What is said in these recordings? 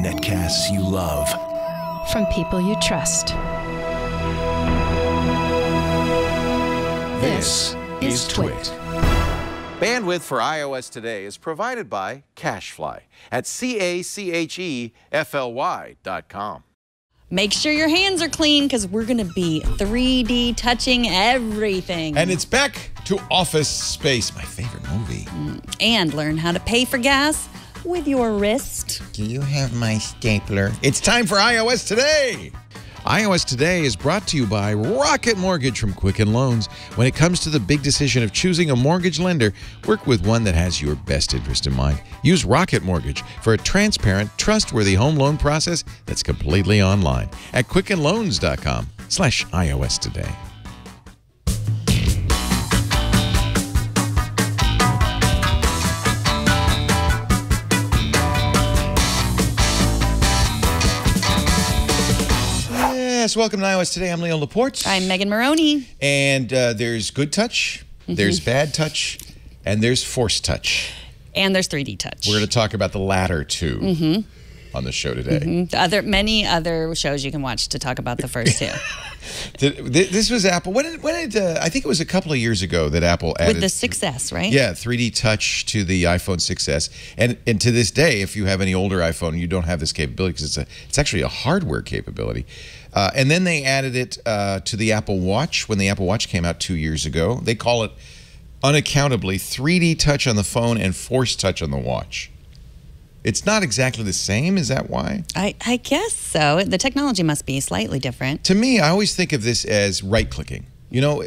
Netcasts you love. From people you trust. This is Twit. Bandwidth for iOS today is provided by CacheFly at CACHEFLY.com. Make sure your hands are clean because we're going to be 3D touching everything. And it's back to Office Space, my favorite movie. And learn how to pay for gas with your wrist. Do you have my stapler? It's time for iOS Today. iOS Today is brought to you by Rocket Mortgage from Quicken Loans. When it comes to the big decision of choosing a mortgage lender, work with one that has your best interest in mind. Use Rocket Mortgage for a transparent, trustworthy home loan process that's completely online at quickenloans.com/iOS Today. Yes, welcome to iOS Today. I'm Leo Laporte. I'm Megan Morrone. And there's good touch, there's bad touch, and there's force touch. And there's 3D touch. We're going to talk about the latter two on the show today. Many other shows you can watch to talk about the first two. This was Apple. When did I think it was a couple of years ago that Apple added... With the 6S, right? Yeah, 3D touch to the iPhone 6S. And to this day, if you have any older iPhone, you don't have this capability because it's actually a hardware capability. And then they added it to the Apple Watch when the Apple Watch came out 2 years ago. They call it, unaccountably, 3D touch on the phone and force touch on the watch. It's not exactly the same. Is that why? I guess so. The technology must be slightly different. To me, I always think of this as right-clicking. You know,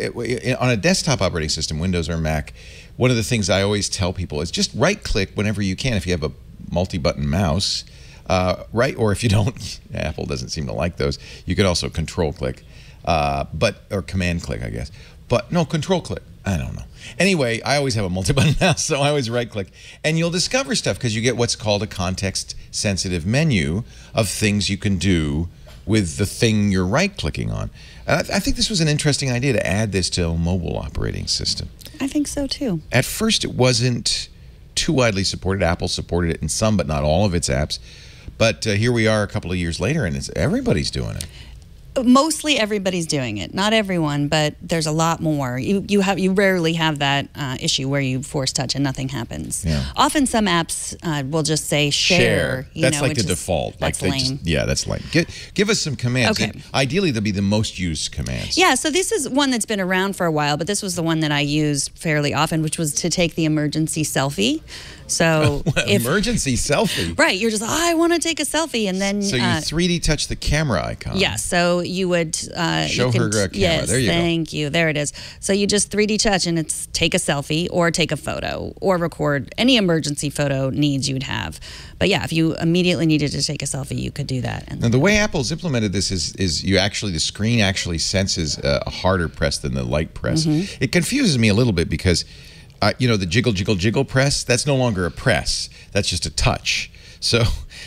on a desktop operating system, Windows or Mac, one of the things I always tell people is just right-click whenever you can. If you have a multi-button mouse, right? Or if you don't, Apple doesn't seem to like those. You could also control-click, or command-click, I guess. But no, control-click. I don't know. Anyway, I always have a multi-button mouse, so I always right-click. And you'll discover stuff because you get what's called a context-sensitive menu of things you can do with the thing you're right-clicking on. And I think this was an interesting idea to add this to a mobile operating system. I think so, too. At first, it wasn't too widely supported. Apple supported it in some, but not all of its apps. But here we are a couple of years later, and everybody's doing it. Mostly everybody's doing it. Not everyone, but there's a lot more. You rarely have that issue where you force touch and nothing happens. Yeah. Often some apps will just say share. That's like the default. That's lame. That's lame. Give us some commands. Okay. And ideally, they'll be the most used commands. Yeah, so this is one that's been around for a while, but this was the one that I used fairly often, which was to take the emergency selfie. So emergency selfie. Right, you're just, I want to take a selfie, and then so you 3D touch the camera icon. Yeah, so you would show her camera. Yes, there you go. Thank you. There it is. So you just 3D touch, and it's take a selfie or take a photo or record any emergency photo needs you'd have. But yeah, if you immediately needed to take a selfie, you could do that. Now the way Apple's implemented this is the screen actually senses a harder press than the light press. It confuses me a little bit because. You know, the jiggle, jiggle, jiggle press, that's no longer a press. That's just a touch. So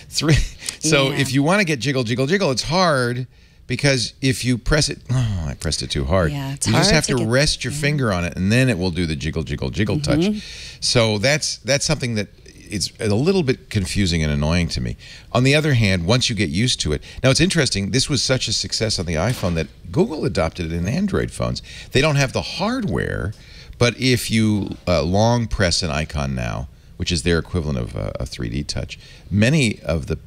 if you want to get jiggle, jiggle, jiggle, it's hard because if you press it, oh, I pressed it too hard. Yeah, it's you hard just have to rest your yeah. finger on it, and then it will do the jiggle, jiggle, jiggle touch. So that's something that it's a little bit confusing and annoying to me. On the other hand, once you get used to it, now it's interesting, this was such a success on the iPhone that Google adopted it in Android phones. They don't have the hardware, but if you long press an icon now, which is their equivalent of a 3D touch, many of the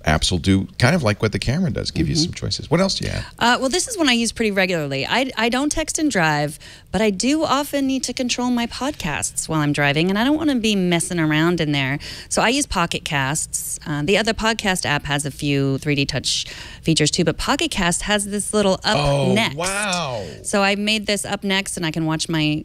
apps will do kind of like what the camera does, give you some choices. What else do you have? Well, this is one I use pretty regularly. I don't text and drive, but I do often need to control my podcasts while I'm driving, and I don't want to be messing around in there. So I use Pocket Casts. The other podcast app has a few 3D touch features too, but Pocket Cast has this little up next. Wow. So I made this up next, and I can watch my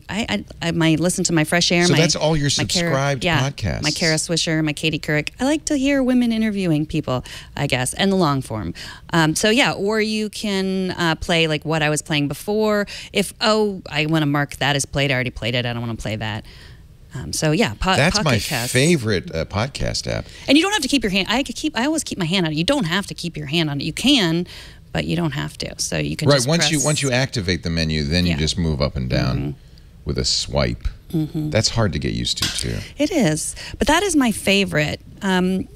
listen to my Fresh Air. So that's all your subscribed podcasts. My Kara Swisher, my Katie Couric. I like to hear women interviewing people, I guess, and the long form. So yeah, or you can play like what I was playing before. If I want to mark that as played, I already played it. I don't want to play that. So yeah, that's Pocket my Cast. favorite podcast app. And you don't have to keep your hand. I always keep my hand on it. You don't have to keep your hand on it. You can, but you don't have to. So you can just once you activate the menu, then you just move up and down with a swipe. That's hard to get used to, too. It is. But that is my favorite. You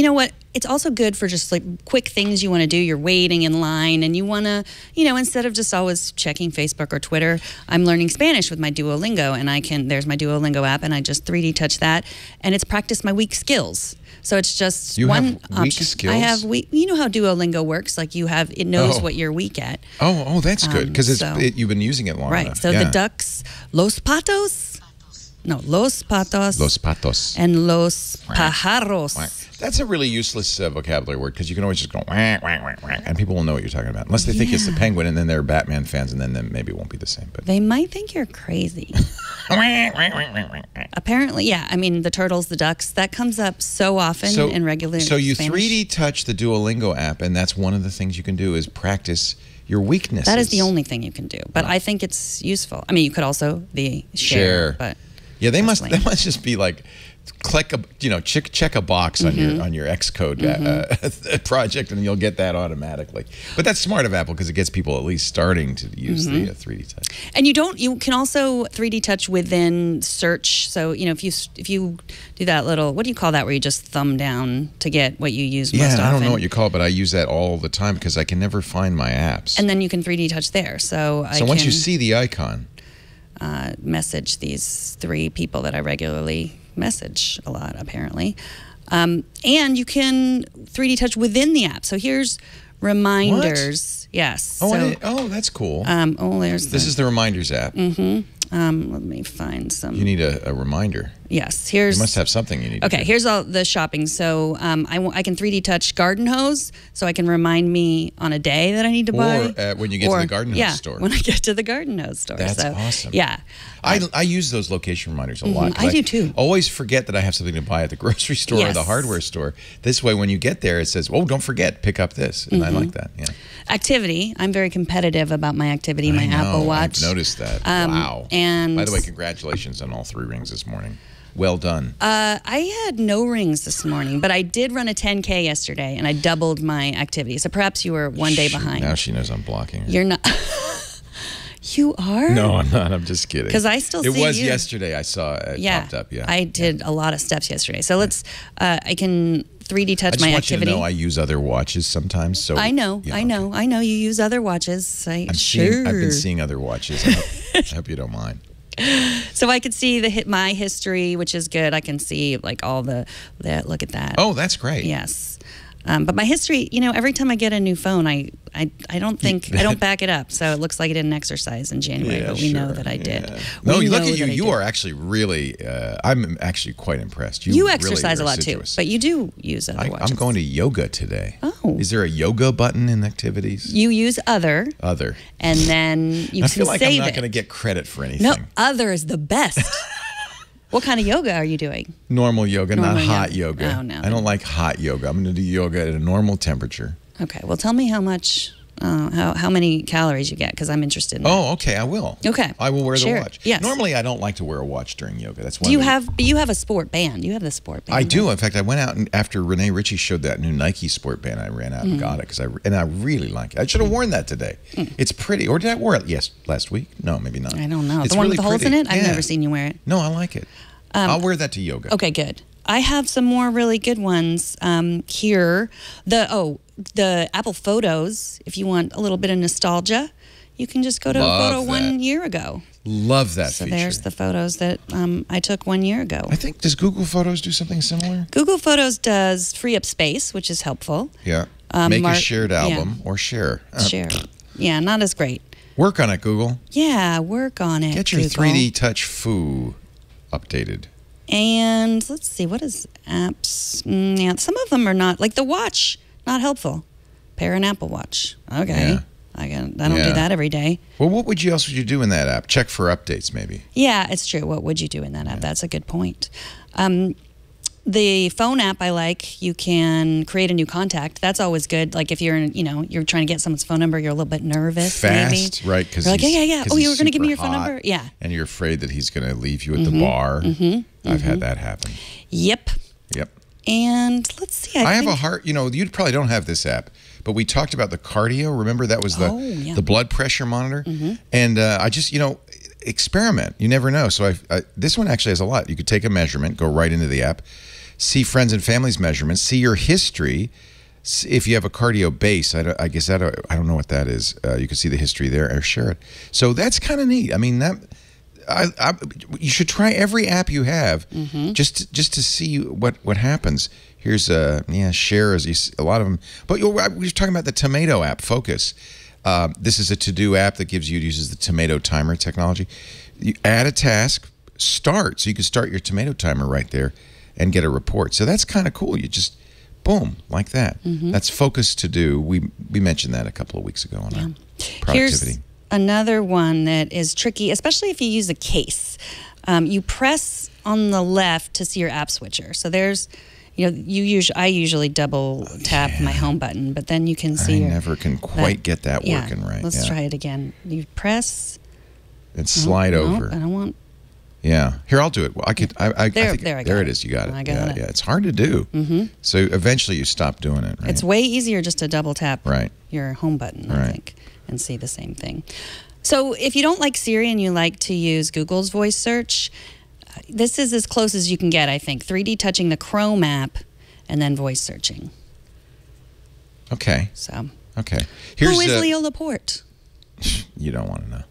know what? It's also good for just like quick things you want to do. You're waiting in line and you want to, instead of just always checking Facebook or Twitter, I'm learning Spanish with my Duolingo, and there's my Duolingo app, and I just 3D touch that, and it's practiced my weak skills. So it's just one have weak option. skills? I have weak. You know how Duolingo works? Like it knows what you're weak at. Oh, that's good, because you've been using it long enough. Right. So the ducks, los patos. No, los patos. Los patos. And los pájaros. That's a really useless vocabulary word, because you can always just go whack, whack, whack, whack, and people will know what you're talking about. Unless they think it's the penguin, and then they're Batman fans, and then maybe it won't be the same. But they might think you're crazy. Apparently, yeah. I mean, the turtles, the ducks, that comes up so often in regular So you Spanish. 3D touch the Duolingo app, and that's one of the things you can do is practice your weaknesses. That is the only thing you can do. But I think it's useful. I mean, you could also share. But yeah, they must just be like, check a box on your Xcode project, and you'll get that automatically. But that's smart of Apple, because it gets people at least starting to use the 3D touch. And you can also 3D touch within search. So if you do that little, what do you call that, where you just thumb down to get what you use most often? I don't know what you call it, but I use that all the time because I can never find my apps. And then you can 3D touch there. So once you see the icon, message these 3 people that I regularly message a lot, apparently. And you can 3D touch within the app. So here's reminders. What? Yes. That's cool. This is the reminders app. Let me find some. You need a reminder. Yes. You must have something you need. Okay, here's all the shopping. So I can 3D touch garden hose, so I can remind me on a day that I need to buy. Or when you get to the garden hose store. When I get to the garden hose store. That's awesome. Yeah. I use those location reminders a lot. I do too. Always forget that I have something to buy at the grocery store or the hardware store. This way, when you get there, it says, "Oh, don't forget, pick up this," and I like that. Yeah. Activity. I'm very competitive about my activity. My Apple Watch. I've noticed that. Wow. And by the way, congratulations on all 3 rings this morning. Well done. I had no rings this morning, but I did run a 10K yesterday, and I doubled my activity. So perhaps you were one day behind. Now she knows I'm blocking her. You're not. You are? No, I'm not. I'm just kidding. Because I still see you. It was yesterday I saw it popped up. Yeah. I did a lot of steps yesterday. So I can 3D touch my activity. I just want you to know I use other watches sometimes. So I know. You use other watches. I've been seeing other watches. I hope you don't mind. So I could see my history, which is good. I can see like all the look at that. Oh, that's great. Yes. But my history, every time I get a new phone, I don't back it up. So it looks like I didn't exercise in January, but we know that I did. Yeah. No, look at you. You are actually really, I'm actually quite impressed. You exercise really a lot too, but you do use other watches. I'm going to yoga today. Oh. Is there a yoga button in activities? You use other. Other. And then you can save it. I feel like I'm not going to get credit for anything. No, other is the best. What kind of yoga are you doing? Normal yoga, not hot yoga. Oh, no. I don't like hot yoga. I'm going to do yoga at a normal temperature. Okay. Well, tell me how much, how many calories you get, because I'm interested in that. Oh, okay. I will. Okay. I will wear the watch. Yes. Normally, I don't like to wear a watch during yoga. That's you have a sport band. You have the sport band. I do. In fact, I went out after Renee Ritchie showed that new Nike sport band. I ran out and got it and I really like it. I should have worn that today. It's pretty. Or did I wear it last week? No, maybe not. I don't know. It's the one really with the holes pretty. in it? I've never seen you wear it. No, I like it. I'll wear that to yoga. Okay, good. I have some more really good ones here. The Apple Photos. If you want a little bit of nostalgia, you can just go to a photo 1 year ago. Love that feature. So there's the photos that I took 1 year ago. I think, does Google Photos do something similar? Google Photos does free up space, which is helpful. Yeah. Make a shared album or share. Share. Yeah, not as great. Work on it, Google. Yeah, work on it, Get your Google. 3D Touch Foo updated. And let's see, what is apps? Yeah, some of them are not, like the watch, not helpful. Pair an Apple Watch. Okay. Yeah. I don't do that every day. Well, what else would you do in that app? Check for updates, maybe. Yeah, it's true. What would you do in that app? That's a good point. The phone app I like, you can create a new contact. That's always good. Like if you're you're trying to get someone's phone number, you're a little bit nervous. Fast, maybe. right? Because you're like, yeah. Oh, you were going to give me your phone number? Yeah. And you're afraid that he's going to leave you at the bar. I've had that happen. Yep. And let's see. I have a heart. You probably don't have this app, but we talked about the cardio. Remember that was the blood pressure monitor. And I just experiment. You never know. So this one actually has a lot. You could take a measurement, go right into the app, see friends and family's measurements, see your history. If you have a cardio base, I don't know what that is. You can see the history there or share it. So that's kind of neat. I mean, you should try every app you have just to see what happens. Here's share as a lot of them. But we were talking about the Tomato app, Focus. This is a to-do app that uses the tomato timer technology. You add a task, start, so you can start your tomato timer right there and get a report. So that's kind of cool. You just boom, like that. That's Focus to do. We mentioned that a couple of weeks ago on our productivity. Here's another one that is tricky, especially if you use a case. You press on the left to see your app switcher. So there's, I usually double tap my home button, but then you can see. I never can quite get that working right. Let's try it again. You press and slide over. I don't want. Yeah, here I'll do it. Well, I think there it is. You got it. I got it. Yeah, it's hard to do. So eventually you stop doing it. Right? It's way easier just to double tap your home button, I think, and see the same thing. So if you don't like Siri and you like to use Google's voice search, this is as close as you can get, I think. 3D touching the Chrome app and then voice searching. Okay. So. Okay. Who is Leo Laporte? You don't want to know.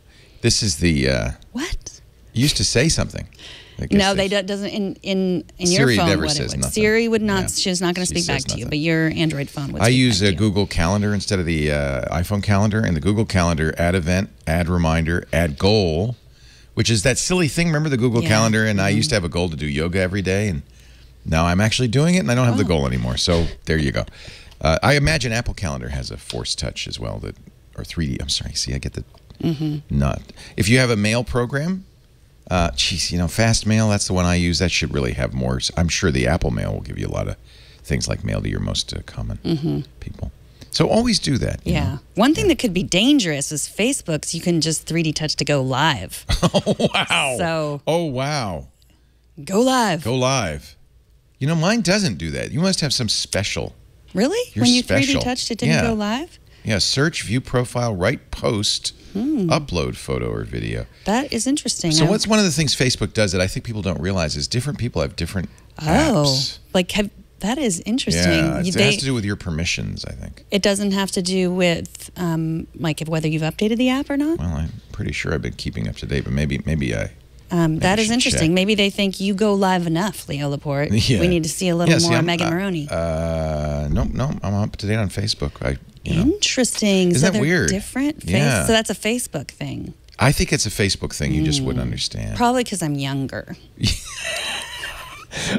This is the. What? Used to say something. No, doesn't in Siri your phone. Never says nothing. Siri would not. Yeah. She's not going to speak back to you. But your Android phone would. I use a Google Calendar instead of the iPhone Calendar. And the Google Calendar, add event, add reminder, add goal, which is that silly thing. Remember the Google Calendar? And I used to have a goal to do yoga every day, and now I'm actually doing it, and I don't have the goal anymore. So there you go. I imagine Apple Calendar has a Force Touch as well, or 3D. I'm sorry. See, I get the nut. If you have a mail program. Fast mail, that's the one I use. That should really have more. I'm sure the Apple Mail will give you a lot of things like mail to your most common people. So always do that. Yeah. You know? One thing that could be dangerous is Facebook's. You can just 3D touch to go live. Oh, wow. So. Oh, wow. Go live. Go live. Mine doesn't do that. You must have some special. Really? When you 3D touched, it didn't go live? Yeah, search, view profile, write post, upload photo or video. That is interesting. So what's one of the things Facebook does that I think people don't realize is different people have different apps. That is interesting. Yeah, it has to do with your permissions, I think. It doesn't have to do with whether you've updated the app or not? Well, I'm pretty sure I've been keeping up to date, but maybe I... that is interesting. Check. Maybe they think you go live enough, Leo Laporte. Yeah. We need to see a little more Megan Morrone. No, I'm up to date on Facebook. Interesting. Isn't that weird? Different? Yeah. So that's a Facebook thing. I think it's a Facebook thing. You just wouldn't understand. Probably because I'm younger.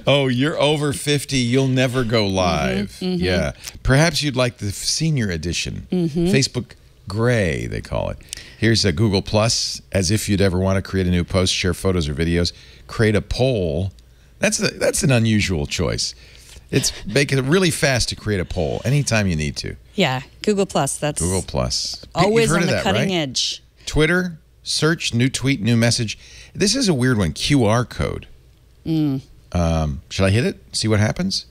Oh, you're over 50. You'll never go live. Yeah. Perhaps you'd like the senior edition. Facebook Gray, they call it. Here's a Google Plus. As if you'd ever want to create a new post, share photos or videos, create a poll. That's an unusual choice. It's make it really fast to create a poll anytime you need to. Yeah, Google Plus. That's Google Plus. Always on the cutting edge. Twitter, search, new tweet, new message. This is a weird one. QR code. Should I hit it? See what happens?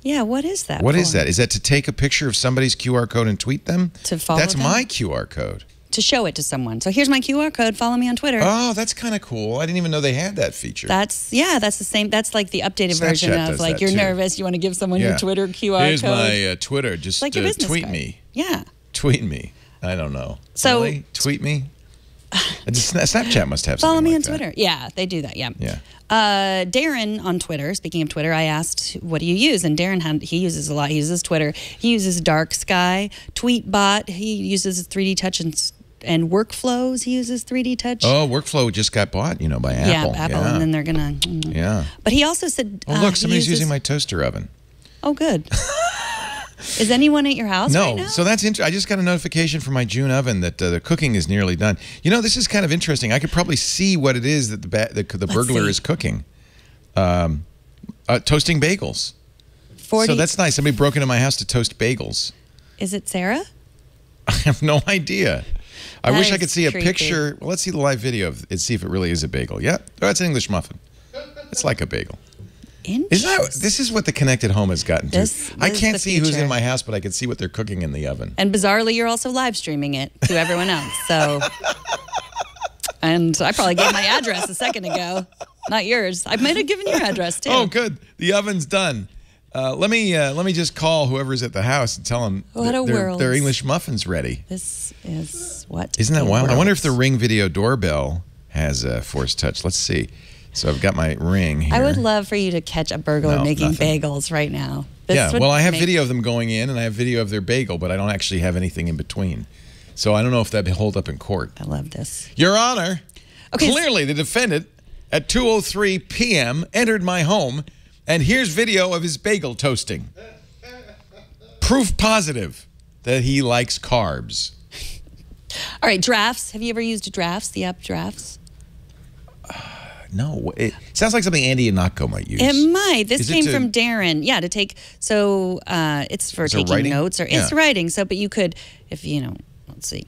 Yeah, what is that? What is that? Is that to take a picture of somebody's QR code and tweet them? To follow That's them? my QR code. To show it to someone. So here's my QR code. Follow me on Twitter. Oh, that's kind of cool. I didn't even know they had that feature. That's the same. That's like the updated Snapchat version of does you're too. nervous. You want to give someone your Twitter QR Here's code. Here's my Twitter. Just like your business tweet card. me. Yeah. Tweet me. I don't know. So really? Tweet me. Snapchat must have something follow me like on that. Twitter. Yeah, they do that. Yeah. Yeah. Darren on Twitter. Speaking of Twitter, I asked, "What do you use?" And Darren he uses a lot. He uses Twitter. He uses Dark Sky, Tweetbot. He uses 3D Touch and Workflows. He uses 3D Touch. Oh, Workflow just got bought, by Apple. Yeah, Apple, and then they're gonna. Yeah. But he also said, "Oh, look, somebody's using my toaster oven." Oh, good. Is anyone at your house right now? No. So that's interesting. I just got a notification from my June oven that the cooking is nearly done. This is kind of interesting. I could probably see what it is that the burglar is cooking. Toasting bagels. So that's nice. Somebody broke into my house to toast bagels. Is it Sarah? I have no idea. I wish I could see a creepy. picture. Well, let's see the live video of it, see if it really is a bagel. Yeah. Oh, it's an English muffin. It's like a bagel. This is what the connected home has gotten to. I can't see who's in my house, but I can see what they're cooking in the oven. And bizarrely, you're also live streaming it to everyone else. So And I probably gave my address a second ago, not yours. I might have given your address too. Oh, good. The oven's done. Let me just call whoever's at the house and tell them their English muffins ready. This is what. Isn't that wild? world. I wonder if the Ring video doorbell has a force touch. Let's see. So I've got my Ring here. I would love for you to catch a burglar making bagels right now. Yeah, well, I have video of them going in, and I have video of their bagel, but I don't actually have anything in between. So I don't know if that'd hold up in court. I love this. Your Honor, okay, clearly the defendant at 2:03 p.m. entered my home, and here's video of his bagel toasting. Proof positive that he likes carbs. All right, Drafts. Have you ever used Drafts, the app Drafts? No, it sounds like something Andy Anako might use. It might. This came from Darren. Yeah, to take. So it's for taking writing? notes or it's writing. So, but you could, if you know, let's see.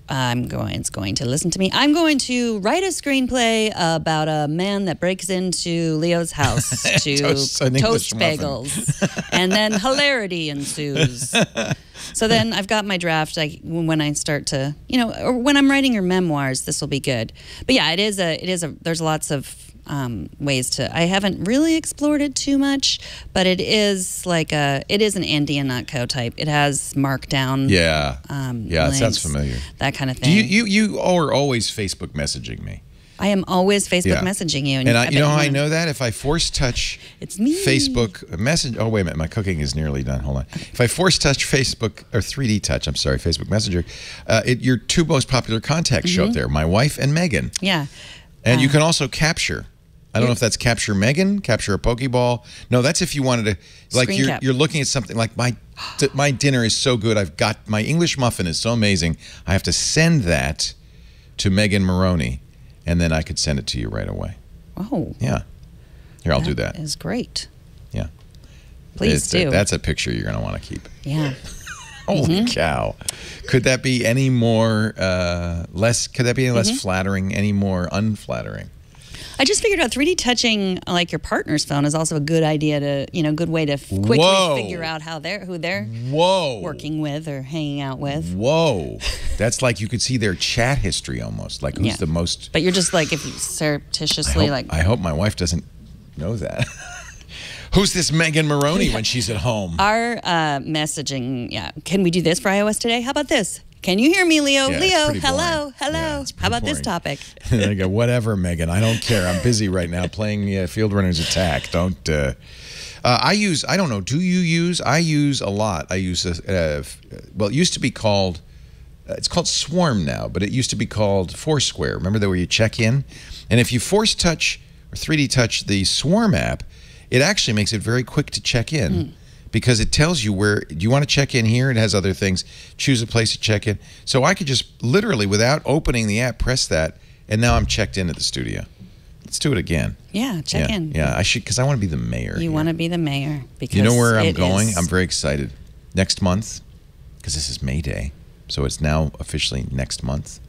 It's going to listen to me. I'm going to write a screenplay about a man that breaks into Leo's house to toast bagels, and then hilarity ensues. So then I've got my draft. When I start to, or when I'm writing your memoirs, this will be good. But yeah, it is a. There's lots of ways to. I haven't really explored it too much, but it is it is an Andy Anako type. It has markdown. Yeah. It sounds familiar. That kind of thing. You are always Facebook messaging me. I am always Facebook messaging you. And you know how I know that? If I force touch it's me. Facebook message. Oh, wait a minute. My cooking is nearly done. Hold on. If I force touch Facebook, or 3D touch, I'm sorry, Facebook Messenger, your two most popular contacts show up there, my wife and Megan. Yeah. And you can also capture. I don't know if that's capture Megan, capture a Pokeball. No, that's if you wanted to, like you're looking at something like my dinner is so good. I've got my English muffin is so amazing. I have to send that to Megan Morrone, and then I could send it to you right away. Oh. Yeah. Here, I'll do that. That is great. Yeah. Please do. That's a picture you're going to want to keep. Yeah. Holy cow. Could that be any more less flattering, any more unflattering? I just figured out 3D touching like your partner's phone is also a good idea to, good way to quickly figure out who they're working with or hanging out with. Whoa. That's like you could see their chat history almost, like who's the most. But you're just like, if you surreptitiously I hope my wife doesn't know that. Who's this Megan Morrone when she's at home? Our messaging, can we do this for iOS today? How about this? Can you hear me, Leo? Yeah, Leo, hello. Yeah, how about this topic? I go, whatever, Megan. I don't care. I'm busy right now playing Field Runner's Attack. Don't. I don't know. Do you use? I use a lot. I use, well, it used to be called, it's called Swarm now, but it used to be called Foursquare. Remember that where you check in? And if you force touch or 3D touch the Swarm app, it actually makes it very quick to check in. Because it tells you where, do you want to check in here? It has other things. Choose a place to check in. So I could just literally, without opening the app, press that, and now I'm checked in at the studio. Let's do it again. Yeah, check in. Yeah, I should, because I want to be the mayor. You want to be the mayor. Because you know where I'm going? I'm very excited. Next month, because this is May Day, so it's now officially next month.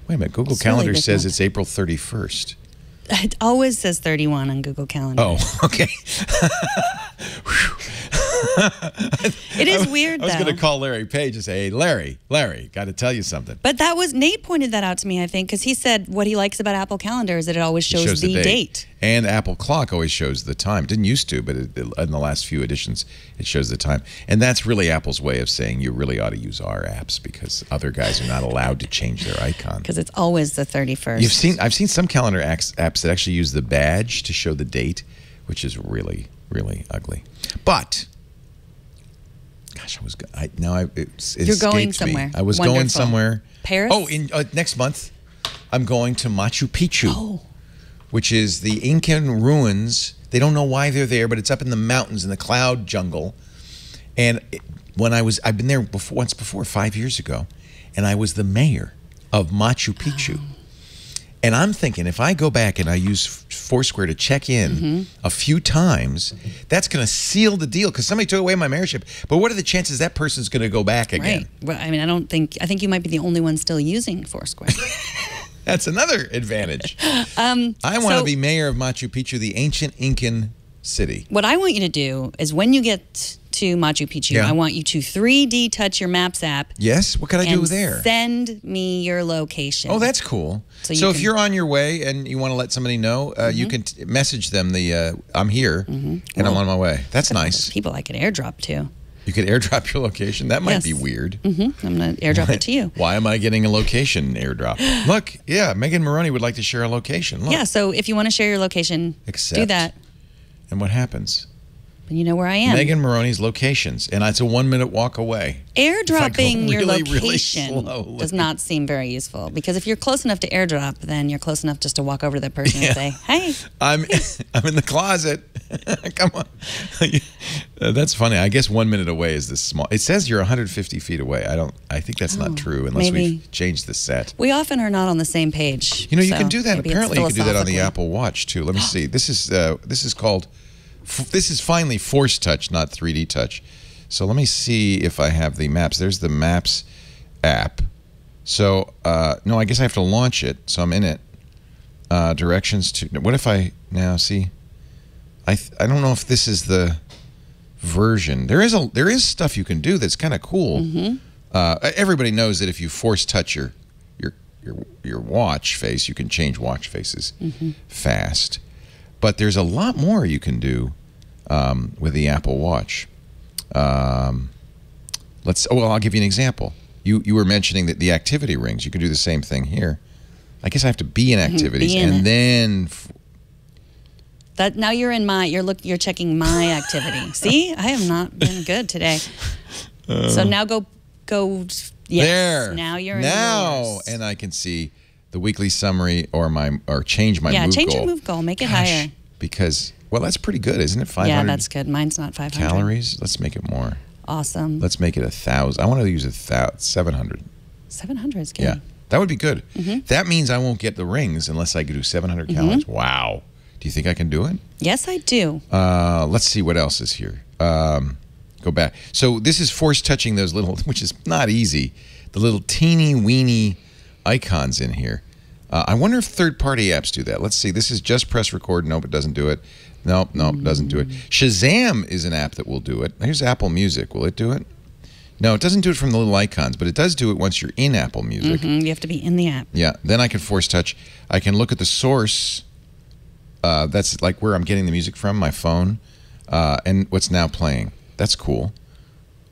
Wait a minute, Google Calendar says it's April 31st. It always says 31 on Google Calendar. Oh, okay. It is weird, though. I was going to call Larry Page and say, hey, Larry, got to tell you something. But Nate pointed that out to me, I think, because he said what he likes about Apple Calendar is that it always shows the date. And Apple Clock always shows the time. It didn't used to, but in the last few editions, it shows the time. And that's really Apple's way of saying you really ought to use our apps because other guys are not allowed to change their icon. Because it's always the 31st. I've seen some calendar apps that actually use the badge to show the date, which is really, really ugly. But gosh, you're going somewhere. I was going somewhere. Paris? Oh, in next month, I'm going to Machu Picchu, which is the Incan ruins. They don't know why they're there, but it's up in the mountains in the cloud jungle. And I've been there once before, 5 years ago, and I was the mayor of Machu Picchu. And I'm thinking, if I go back and I use Foursquare to check in a few times, that's going to seal the deal because somebody took away my mayorship. But what are the chances that person's going to go back again? Right. Well, I mean, I think you might be the only one still using Foursquare. That's another advantage. I want to be mayor of Machu Picchu, the ancient Incan city. What I want you to do is when you get to Machu Picchu. Yeah. I want you to 3D touch your Maps app. Yes? What can I do and there? Send me your location. Oh, that's cool. So if you're on your way and you want to let somebody know, you can message them I'm here and I'm on my way. That's nice. People I could airdrop to. You could airdrop your location. That might be weird. I'm going to airdrop it to you. Why am I getting a location airdrop? Look, yeah, Megan Morrone would like to share a location. Look. Yeah, so if you want to share your location, do that. And what happens? And you know where I am. Megan Morrone's locations, and it's a 1-minute walk away. Airdropping your really, location really slowly. does not seem very useful, because if you're close enough to airdrop, then you're close enough just to walk over to that person and say, "Hey, I'm in the closet." Come on. That's funny. I guess 1 minute away is this small. It says you're 150 feet away. I think that's not true unless we've changed the set. We often are not on the same page. You know, you can do that. Apparently, you can do that on the philosophically. Apple Watch too. Let me see. This is called. This is finally Force Touch, not 3D Touch. So let me see if I have the Maps. There's the Maps app. So no, I guess I have to launch it. So I'm in it. Directions to. What if I now see? I don't know if this is the version. There is stuff you can do that's kind of cool. Everybody knows that if you force touch your watch face, you can change watch faces fast. But there's a lot more you can do with the Apple Watch. I'll give you an example. You were mentioning that the activity rings. You can do the same thing here. I guess I have to be in activities then. That now you're in you're checking my activity. See, I have not been good today. So now go. Yes. There. Now you're in yours. And I can see the weekly summary or change my move goal. Yeah, change your move goal. Make it higher. Because that's pretty good, isn't it? 500. Yeah, that's good. Mine's not 500 calories. Let's make it more. Awesome. Let's make it 1,000. I want to use 700. 700 is good. Yeah, that would be good. That means I won't get the rings unless I do 700 calories. Wow. Do you think I can do it? Yes, I do. Let's see what else is here. Go back. So this is force touching those little, which is not easy, the little teeny weeny icons in here. I wonder if third-party apps do that. Let's see. This is just press record. Nope, it doesn't do it. Nope, it doesn't do it. Shazam is an app that will do it. Here's Apple Music. Will it do it? No, it doesn't do it from the little icons, but it does do it once you're in Apple Music. You have to be in the app. Yeah. Then I can force touch. I can look at the source. That's like where I'm getting the music from, my phone, and what's now playing. That's cool.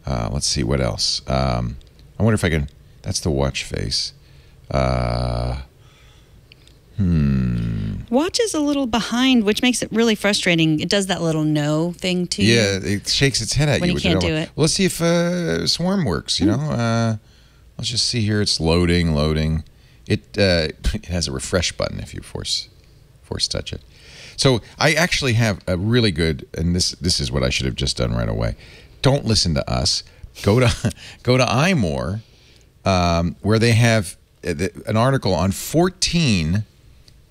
Let's see what else. I wonder if I can. That's the watch face. Watch is a little behind, which makes it really frustrating. It does that little no thing to you. Yeah, it shakes its head at when you. you can't do it. Well, let's see if Swarm works. You know, let's just see here. It's loading. It has a refresh button if you force touch it. So I actually have a really good, and this is what I should have just done right away. Don't listen to us. Go to iMore, where they have an article on 14.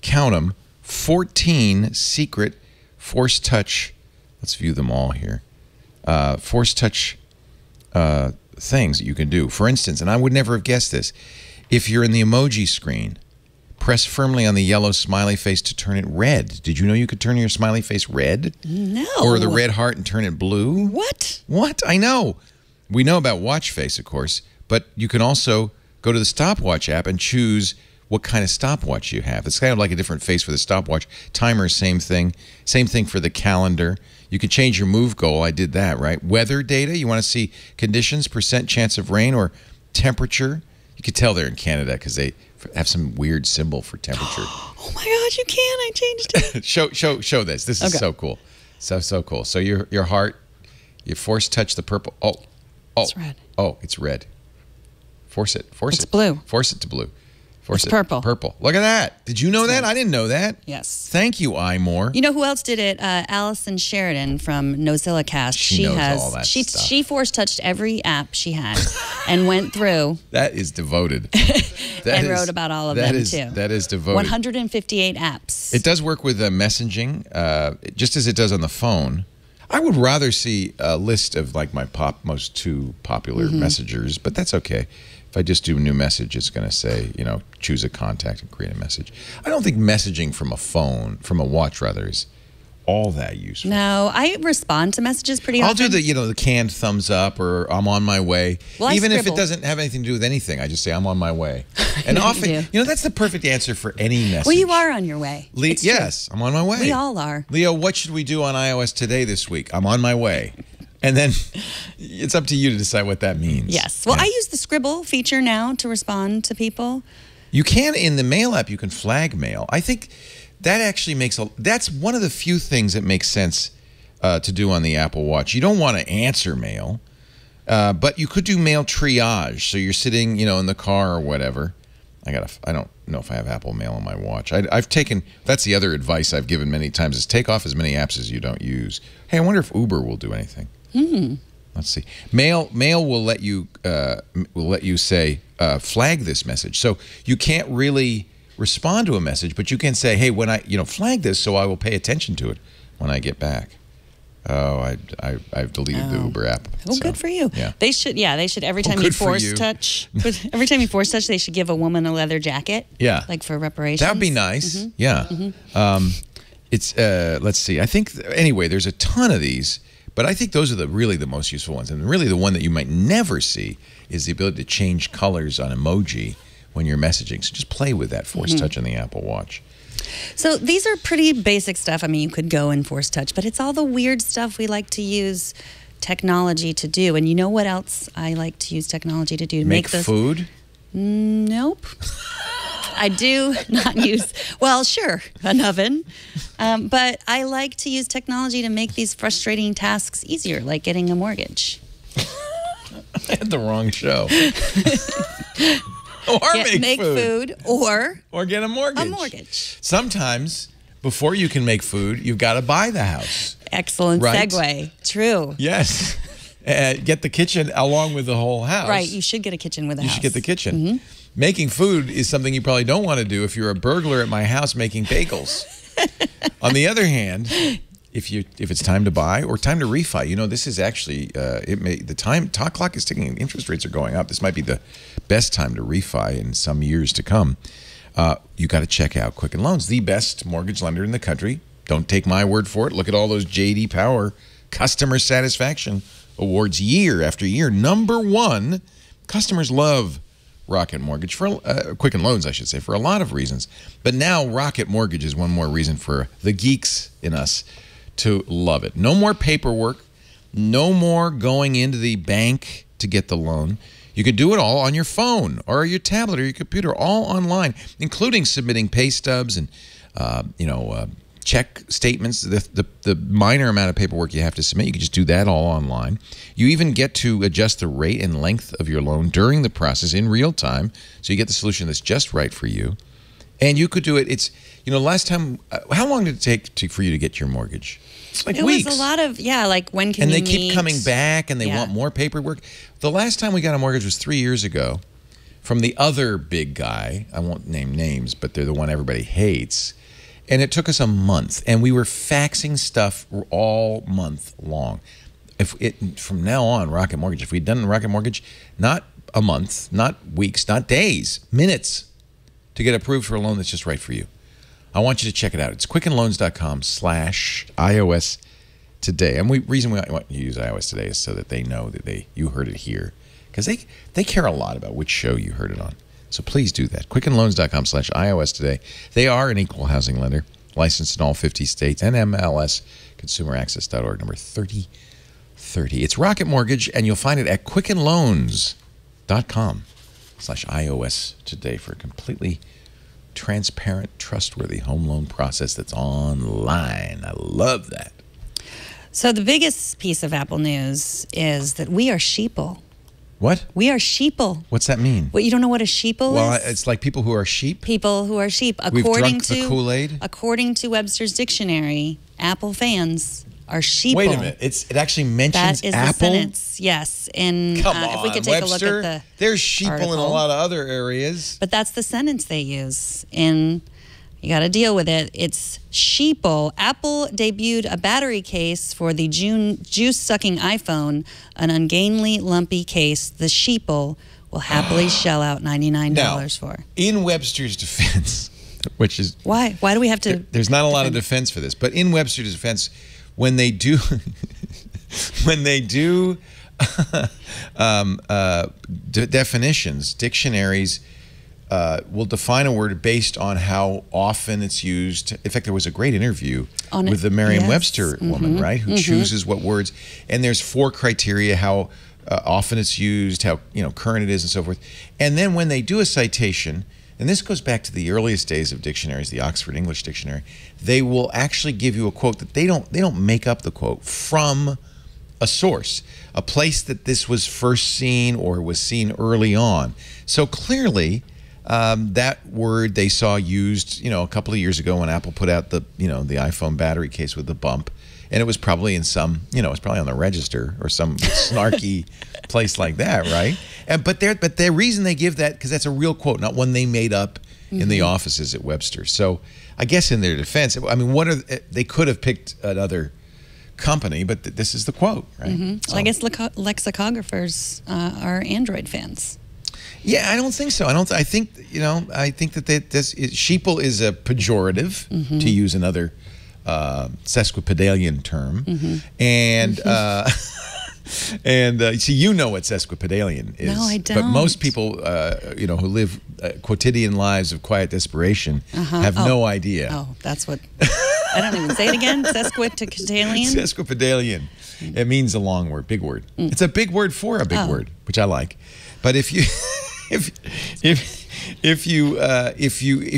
Count them, 14 secret force touch. Let's view them all here. Force touch things that you can do. For instance, and I would never have guessed this, if you're in the emoji screen, press firmly on the yellow smiley face to turn it red. Did you know you could turn your smiley face red? No. Or the red heart and turn it blue? What? What? I know. We know about watch face, of course, but you can also go to the stopwatch app and choose what kind of stopwatch you have. It's kind of like a different face for the stopwatch. Timer, same thing. Same thing for the calendar. You can change your move goal. I did that, right? Weather data. You want to see conditions, % chance of rain, or temperature. You can tell they're in Canada because they have some weird symbol for temperature. Oh my gosh, you can. I changed it. show this. This is so cool. So cool. So your heart, you force touch the purple. Oh. It's red. Oh, it's red. Force it. It's blue. Force it to blue. It's purple. Purple. Look at that. Did you know that? I didn't know that. Yes. Thank you, iMore. You know who else did it? Allison Sheridan from NozillaCast. She knows all that stuff. She force touched every app she had and went through. That is devoted. And wrote about all of them too. That is devoted. 158 apps. It does work with messaging, just as it does on the phone. I would rather see a list of like my most two popular messengers, but that's okay. If I just do a new message, it's going to say, choose a contact and create a message. I don't think messaging from a watch rather, is all that useful. No, I respond to messages pretty I'll often. do the canned thumbs up or I'm on my way. Well, Even if it scribble. doesn't have anything to do with anything, I just say I'm on my way. And know you often, do. that's the perfect answer for any message. Well, you are on your way. It's true. Yes, I'm on my way. We all are. Leo, what should we do on iOS today this week? I'm on my way. And then it's up to you to decide what that means. Yes. Well, Yeah. I use the Scribble feature now to respond to people. You can, in the mail app, you can flag mail. I think that actually that's one of the few things that makes sense to do on the Apple Watch. You don't want to answer mail, but you could do mail triage. So you're sitting, in the car or whatever. I don't know if I have Apple Mail on my watch. That's the other advice I've given many times is take off as many apps as you don't use. Hey, I wonder if Uber will do anything. Let's see. Mail will let you say flag this message. So you can't really respond to a message, but you can say, hey, when I flag this, so I will pay attention to it when I get back. Oh, I've deleted the Uber app. Oh, so, good for you. Yeah. They should every time you good for force you. touch, every time you force touch, they should give a woman a leather jacket. Yeah. Like for reparations. That would be nice. Yeah. It's let's see. I think anyway, there's a ton of these, but I think those are really the most useful ones. And really the one that you might never see is the ability to change colors on emoji when you're messaging. So just play with that force touch on the Apple Watch. So these are pretty basic stuff. I mean, you could go and force touch, but it's all the weird stuff we like to use technology to do. And you know what else I like to use technology to do? Make food? Nope. I do not use, well, sure, an oven. But I like to use technology to make these frustrating tasks easier, like getting a mortgage. I had the wrong show. Or make food or get a mortgage. a mortgage. Sometimes, before you can make food, you've got to buy the house. Excellent Right? segue. True. Yes. Get the kitchen along with the whole house. Right. You should get a kitchen with a house. You should get the kitchen. Making food is something you probably don't want to do if you're a burglar at my house making bagels. On the other hand, if it's time to buy or time to refi, this is actually the time clock is ticking. Interest rates are going up. This might be the best time to refi in some years to come. You got to check out Quicken Loans, the best mortgage lender in the country. Don't take my word for it. Look at all those J.D. Power customer satisfaction awards year after year. #1, customers love Rocket Mortgage for Quicken Loans, I should say, for a lot of reasons. But now Rocket Mortgage is one more reason for the geeks in us to love it. No more paperwork, no more going into the bank to get the loan. You can do it all on your phone or your tablet or your computer, all online, including submitting pay stubs and check statements. The minor amount of paperwork you have to submit, you can just do that all online. You even get to adjust the rate and length of your loan during the process in real time, so you get the solution that's just right for you. And you could do it. It's last time. How long did it take for you to get your mortgage? It's like weeks. It was a lot of like when can and you they keep meet? coming back, and they want more paperwork. The last time we got a mortgage was 3 years ago, from the other big guy. I won't name names, but they're the one everybody hates. And it took us a month, and we were faxing stuff all month long. From now on, Rocket Mortgage, if we'd done Rocket Mortgage, not a month, not weeks, not days, minutes, to get approved for a loan that's just right for you. I want you to check it out. It's quickenloans.com/iOS today. And the reason we want you to use iOS today is so that they know that you heard it here. Because they care a lot about which show you heard it on. So please do that. quickenloans.com/iOS today. They are an equal housing lender, licensed in all 50 states, and MLS, consumeraccess.org, number 3030. It's Rocket Mortgage, and you'll find it at quickenloans.com/iOS today for a completely transparent, trustworthy home loan process that's online. I love that. So the biggest piece of Apple news is that we are sheeple. What? We are sheeple. What's that mean? What, you don't know what a sheeple Well, is? it's like people who are sheep. People who are sheep. We've drunk the Kool-Aid? According to Webster's Dictionary, Apple fans are sheeple. Wait a minute. It actually mentions That is Apple? the sentence, yes. And Come on, if we could take Webster. a look at the There's sheeple article. in a lot of other areas. But that's the sentence they use. And you got to deal with it. It's sheeple. Apple debuted a battery case for the juice-sucking iPhone, an ungainly, lumpy case the sheeple will happily shell out $99 for. In Webster's defense, which is Why? Why do we have to? There's not a lot of defense for this, but in Webster's defense, when they do, when they do definitions, dictionaries will define a word based on how often it's used. In fact, there was a great interview with the Merriam-Webster woman, right, who chooses what words, and there's 4 criteria: how often it's used, how current it is, and so forth. And then when they do a citation, and this goes back to the earliest days of dictionaries, the Oxford English Dictionary, they will actually give you a quote that they don't make up the quote from a source, a place that this was first seen or was seen early on. So clearly, that word they saw used, a couple of years ago when Apple put out the iPhone battery case with the bump, and it was probably in some, it was probably on the register or some snarky place like that, right? But the reason they give that, because that's a real quote, not one they made up in the offices at Webster. So I guess in their defense, I mean, they could have picked another company, but this is the quote, right? So I guess lexicographers are Android fans. Yeah, I don't think so. I think that sheeple is a pejorative, to use another sesquipedalian term, and see, you know what sesquipedalian is. No, I don't. But most people, who live quotidian lives of quiet desperation, have no idea. Oh, that's what. I don't even say it again. Sesquipedalian. Sesquipedalian. It means a long word, big word. It's a big word for a big word, which I like. But if you if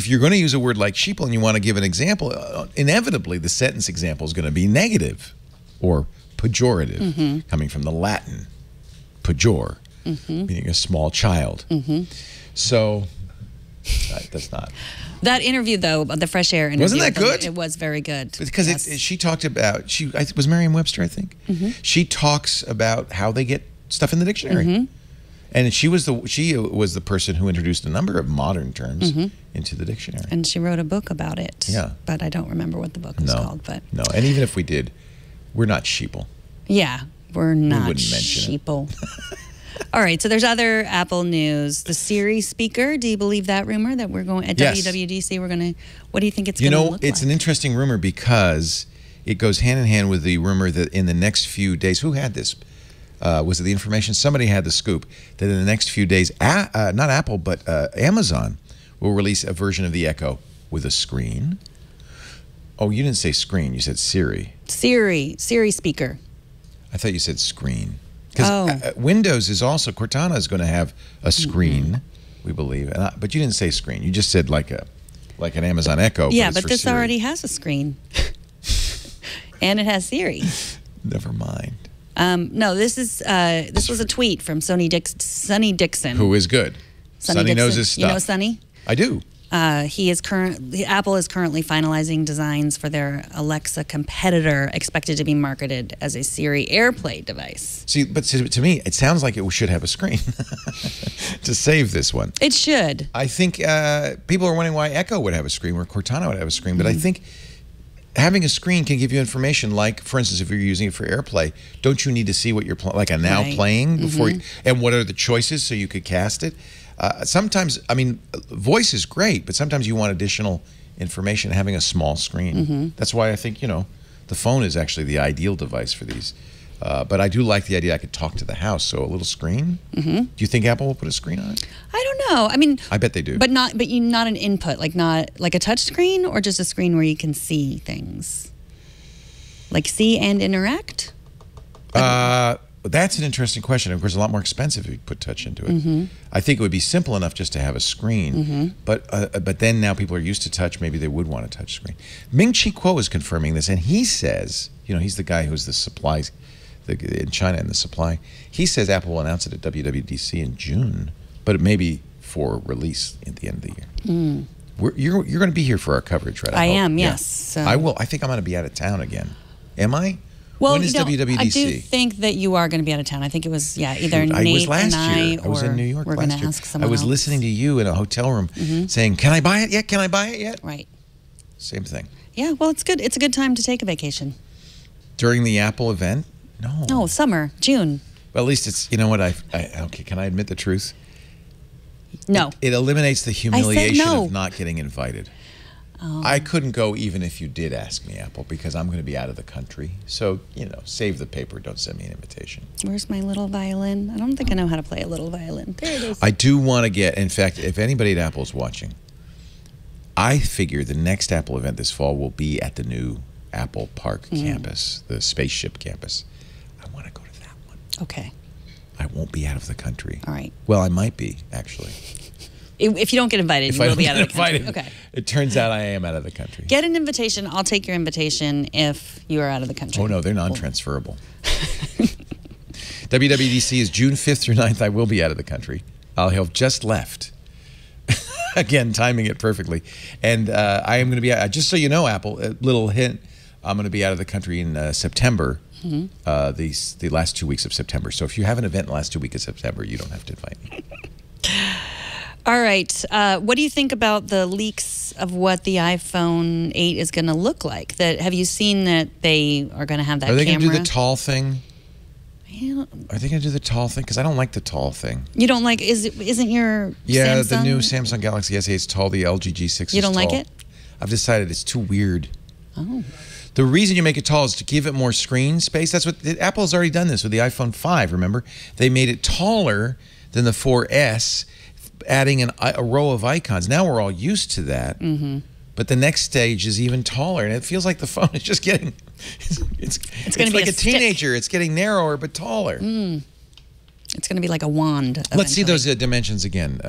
you're going to use a word like sheeple and you want to give an example, inevitably the sentence example is going to be negative or pejorative, coming from the Latin pejor, meaning a small child. So that's not. That interview, though, the Fresh Air interview. Wasn't that good? It was very good. Because she talked about, it was Merriam-Webster, I think. She talks about how they get stuff in the dictionary. And she was the person who introduced a number of modern terms into the dictionary. And she wrote a book about it. Yeah. But I don't remember what the book was called. But no, and even if we did, we're not sheeple. Yeah, we're not wouldn't mention sheeple. All right, so there's other Apple news. The Siri speaker, do you believe that rumor that we're going, at WWDC, we're going to, what do you think it's going to look like? It's an interesting rumor because it goes hand in hand with the rumor that in the next few days, who had this? Was it the information? Somebody had the scoop that in the next few days, not Apple, but Amazon will release a version of the Echo with a screen. Oh, you didn't say screen. You said Siri. Siri speaker. I thought you said screen. Because Windows is also, Cortana is going to have a screen, we believe. But you didn't say screen. You just said like an Amazon Echo. Yeah, but this Siri already has a screen. And it has Siri. Never mind. No, this was a tweet from Sonny Dixon. Who is good. Sonny knows his stuff. You know Sonny? I do. Apple is currently finalizing designs for their Alexa competitor, expected to be marketed as a Siri AirPlay device. See, but to me, it sounds like it should have a screen to save this one. It should. I think people are wondering why Echo would have a screen or Cortana would have a screen, but I think having a screen can give you information. Like, for instance, if you're using it for AirPlay, don't you need to see what you're like a now playing before and what are the choices so you could cast it? Sometimes, I mean, voice is great, but sometimes you want additional information. Having a small screen. That's why I think the phone is actually the ideal device for these. But I do like the idea I could talk to the house, so a little screen. Do you think Apple will put a screen on it? I don't know. I mean, I bet they do. But not an input, not like a touch screen, or just a screen where you can see things, like see and interact. That's an interesting question. Of course, a lot more expensive if you put touch into it. I think it would be simple enough just to have a screen. But then now people are used to touch. Maybe they would want a touch screen. Ming-Chi Kuo is confirming this, and he says, he's the guy who's the supplies in China and the supply. He says Apple will announce it at WWDC in June, but it may be for release at the end of the year. You're going to be here for our coverage, right? I am, yes. So. I will. I think I'm going to be out of town again. Am I? Well, when is WWDC? I do think that you are going to be out of town. I think it was, either Nate I was last and year. I was in New York we're last going to year. ask someone I was else. listening to you in a hotel room saying, "Can I buy it yet? Can I buy it yet?" Right. Same thing. Yeah, well, it's good. It's a good time to take a vacation. During the Apple event? No. No, summer, June. Well, at least it's, okay, can I admit the truth? No. It eliminates the humiliation of not getting invited. I couldn't go even if you did ask me, Apple, because I'm going to be out of the country. So, save the paper. Don't send me an invitation. Where's my little violin? I don't think I know how to play a little violin. There it is. I do want to get, in fact, if anybody at Apple is watching, I figure the next Apple event this fall will be at the new Apple Park campus, the spaceship campus. I want to go to that one. Okay. I won't be out of the country. All right. Well, I might be, actually. If you don't get invited, you will be out of the country. Okay. It turns out I am out of the country. Get an invitation. I'll take your invitation if you are out of the country. Oh, no, they're non-transferable. WWDC is June 5th through 9th. I will be out of the country. I'll have just left. Again, timing it perfectly. And I am going to be, just so you know, Apple, a little hint, I'm going to be out of the country in September, the last 2 weeks of September. So if you have an event in the last 2 weeks of September, you don't have to invite me. All right. What do you think about the leaks of what the iPhone 8 is going to look like? Have you seen that they are going to have that camera? Are they going to do the tall thing? Yeah. Are they going to do the tall thing? Because I don't like the tall thing. You don't like? Isn't your Samsung? The new Samsung Galaxy S8 is tall. The LG G6 is tall. You don't like it? I've decided it's too weird. Oh. The reason you make it tall is to give it more screen space. That's what Apple's already done this with the iPhone 5. Remember, they made it taller than the 4S, adding a row of icons. Now we're all used to that. But the next stage is even taller, and it feels like the phone is just getting. It's going to be like a teenager. It's getting narrower but taller. It's going to be like a wand. Eventually. Let's see those dimensions again,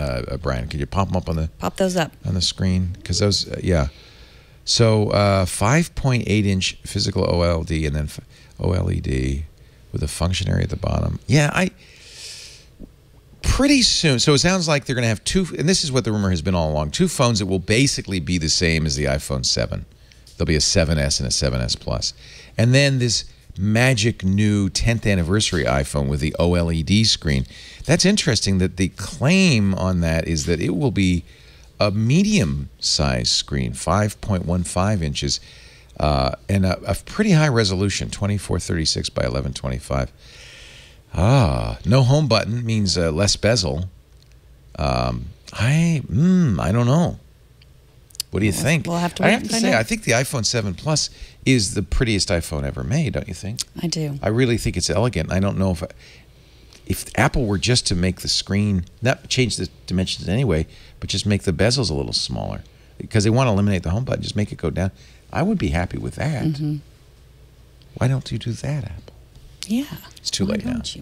Brian. Could you pop them up on the those up on the screen? Because those, yeah. So 5.8-inch physical OLED and then OLED with a function area at the bottom. Yeah, pretty soon. So it sounds like they're going to have two, and this is what the rumor has been all along, two phones that will basically be the same as the iPhone 7. There'll be a 7S and a 7S Plus. And then this magic new 10th anniversary iPhone with the OLED screen. That's interesting that the claim on that is that it will be a medium-sized screen, 5.15 inches, and a pretty high resolution, 2436 by 1125. No home button means less bezel. I don't know. What do you think? We'll have to I wait have and to find say, out. I think the iPhone 7 Plus is the prettiest iPhone ever made, don't you think? I do. I really think it's elegant. I don't know if Apple were just to make the screen, not change the dimensions anyway, but just make the bezels a little smaller, because they want to eliminate the home button, just make it go down. I would be happy with that. Why don't you do that, Apple? Yeah. It's too late now. You?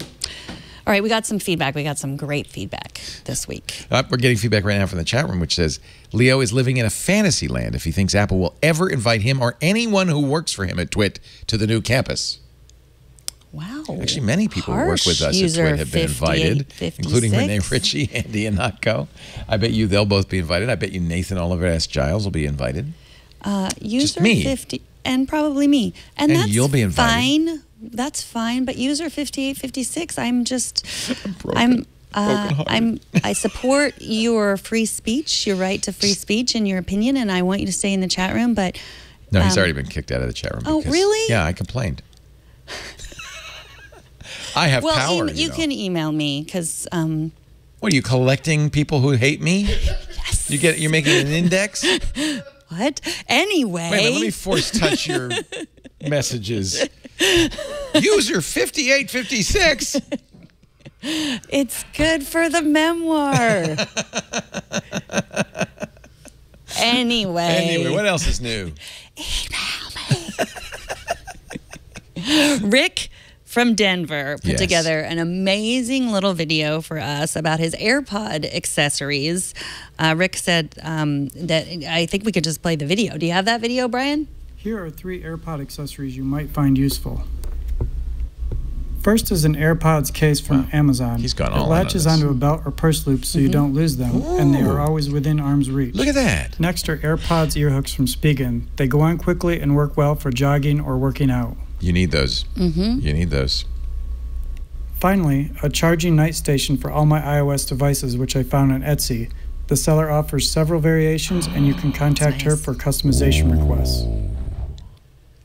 All right, we got some feedback. We got some great feedback this week. We're getting feedback right now from the chat room, which says Leo is living in a fantasy land if he thinks Apple will ever invite him or anyone who works for him at TWiT to the new campus. Wow. Actually, many people who work with us at TWiT have been invited, including Renee Ritchie, Andy, and Natko. I bet you they'll both be invited. I bet you Nathan Oliver S. Giles will be invited. User Just me. 50, and probably me. And that's you'll be invited. fine. That's fine. But user 5856, I support your free speech, your right to free speech and your opinion, and I want you to stay in the chat room. But no, he's already been kicked out of the chat room. Oh, really? Yeah, I complained. I have power. You can email me because. What are you collecting? People who hate me? Yes. You're making an index. What? Anyway. Wait a minute, let me force touch your messages. User 5856. It's good for the memoir. Anyway, what else is new? Email me. Rick from Denver put together an amazing little video for us about his AirPod accessories. Rick said that I think we could just play the video. Do you have that video, Brian? Here are 3 AirPod accessories you might find useful. First is an AirPods case from Amazon. He's gone all all in. It latches onto a belt or purse loop so you don't lose them, and they are always within arm's reach. Look at that. Next are AirPods ear hooks from Spigen. They go on quickly and work well for jogging or working out. You need those. You need those. Finally, a charging night station for all my iOS devices, which I found on Etsy. The seller offers several variations, and you can contact her for customization requests.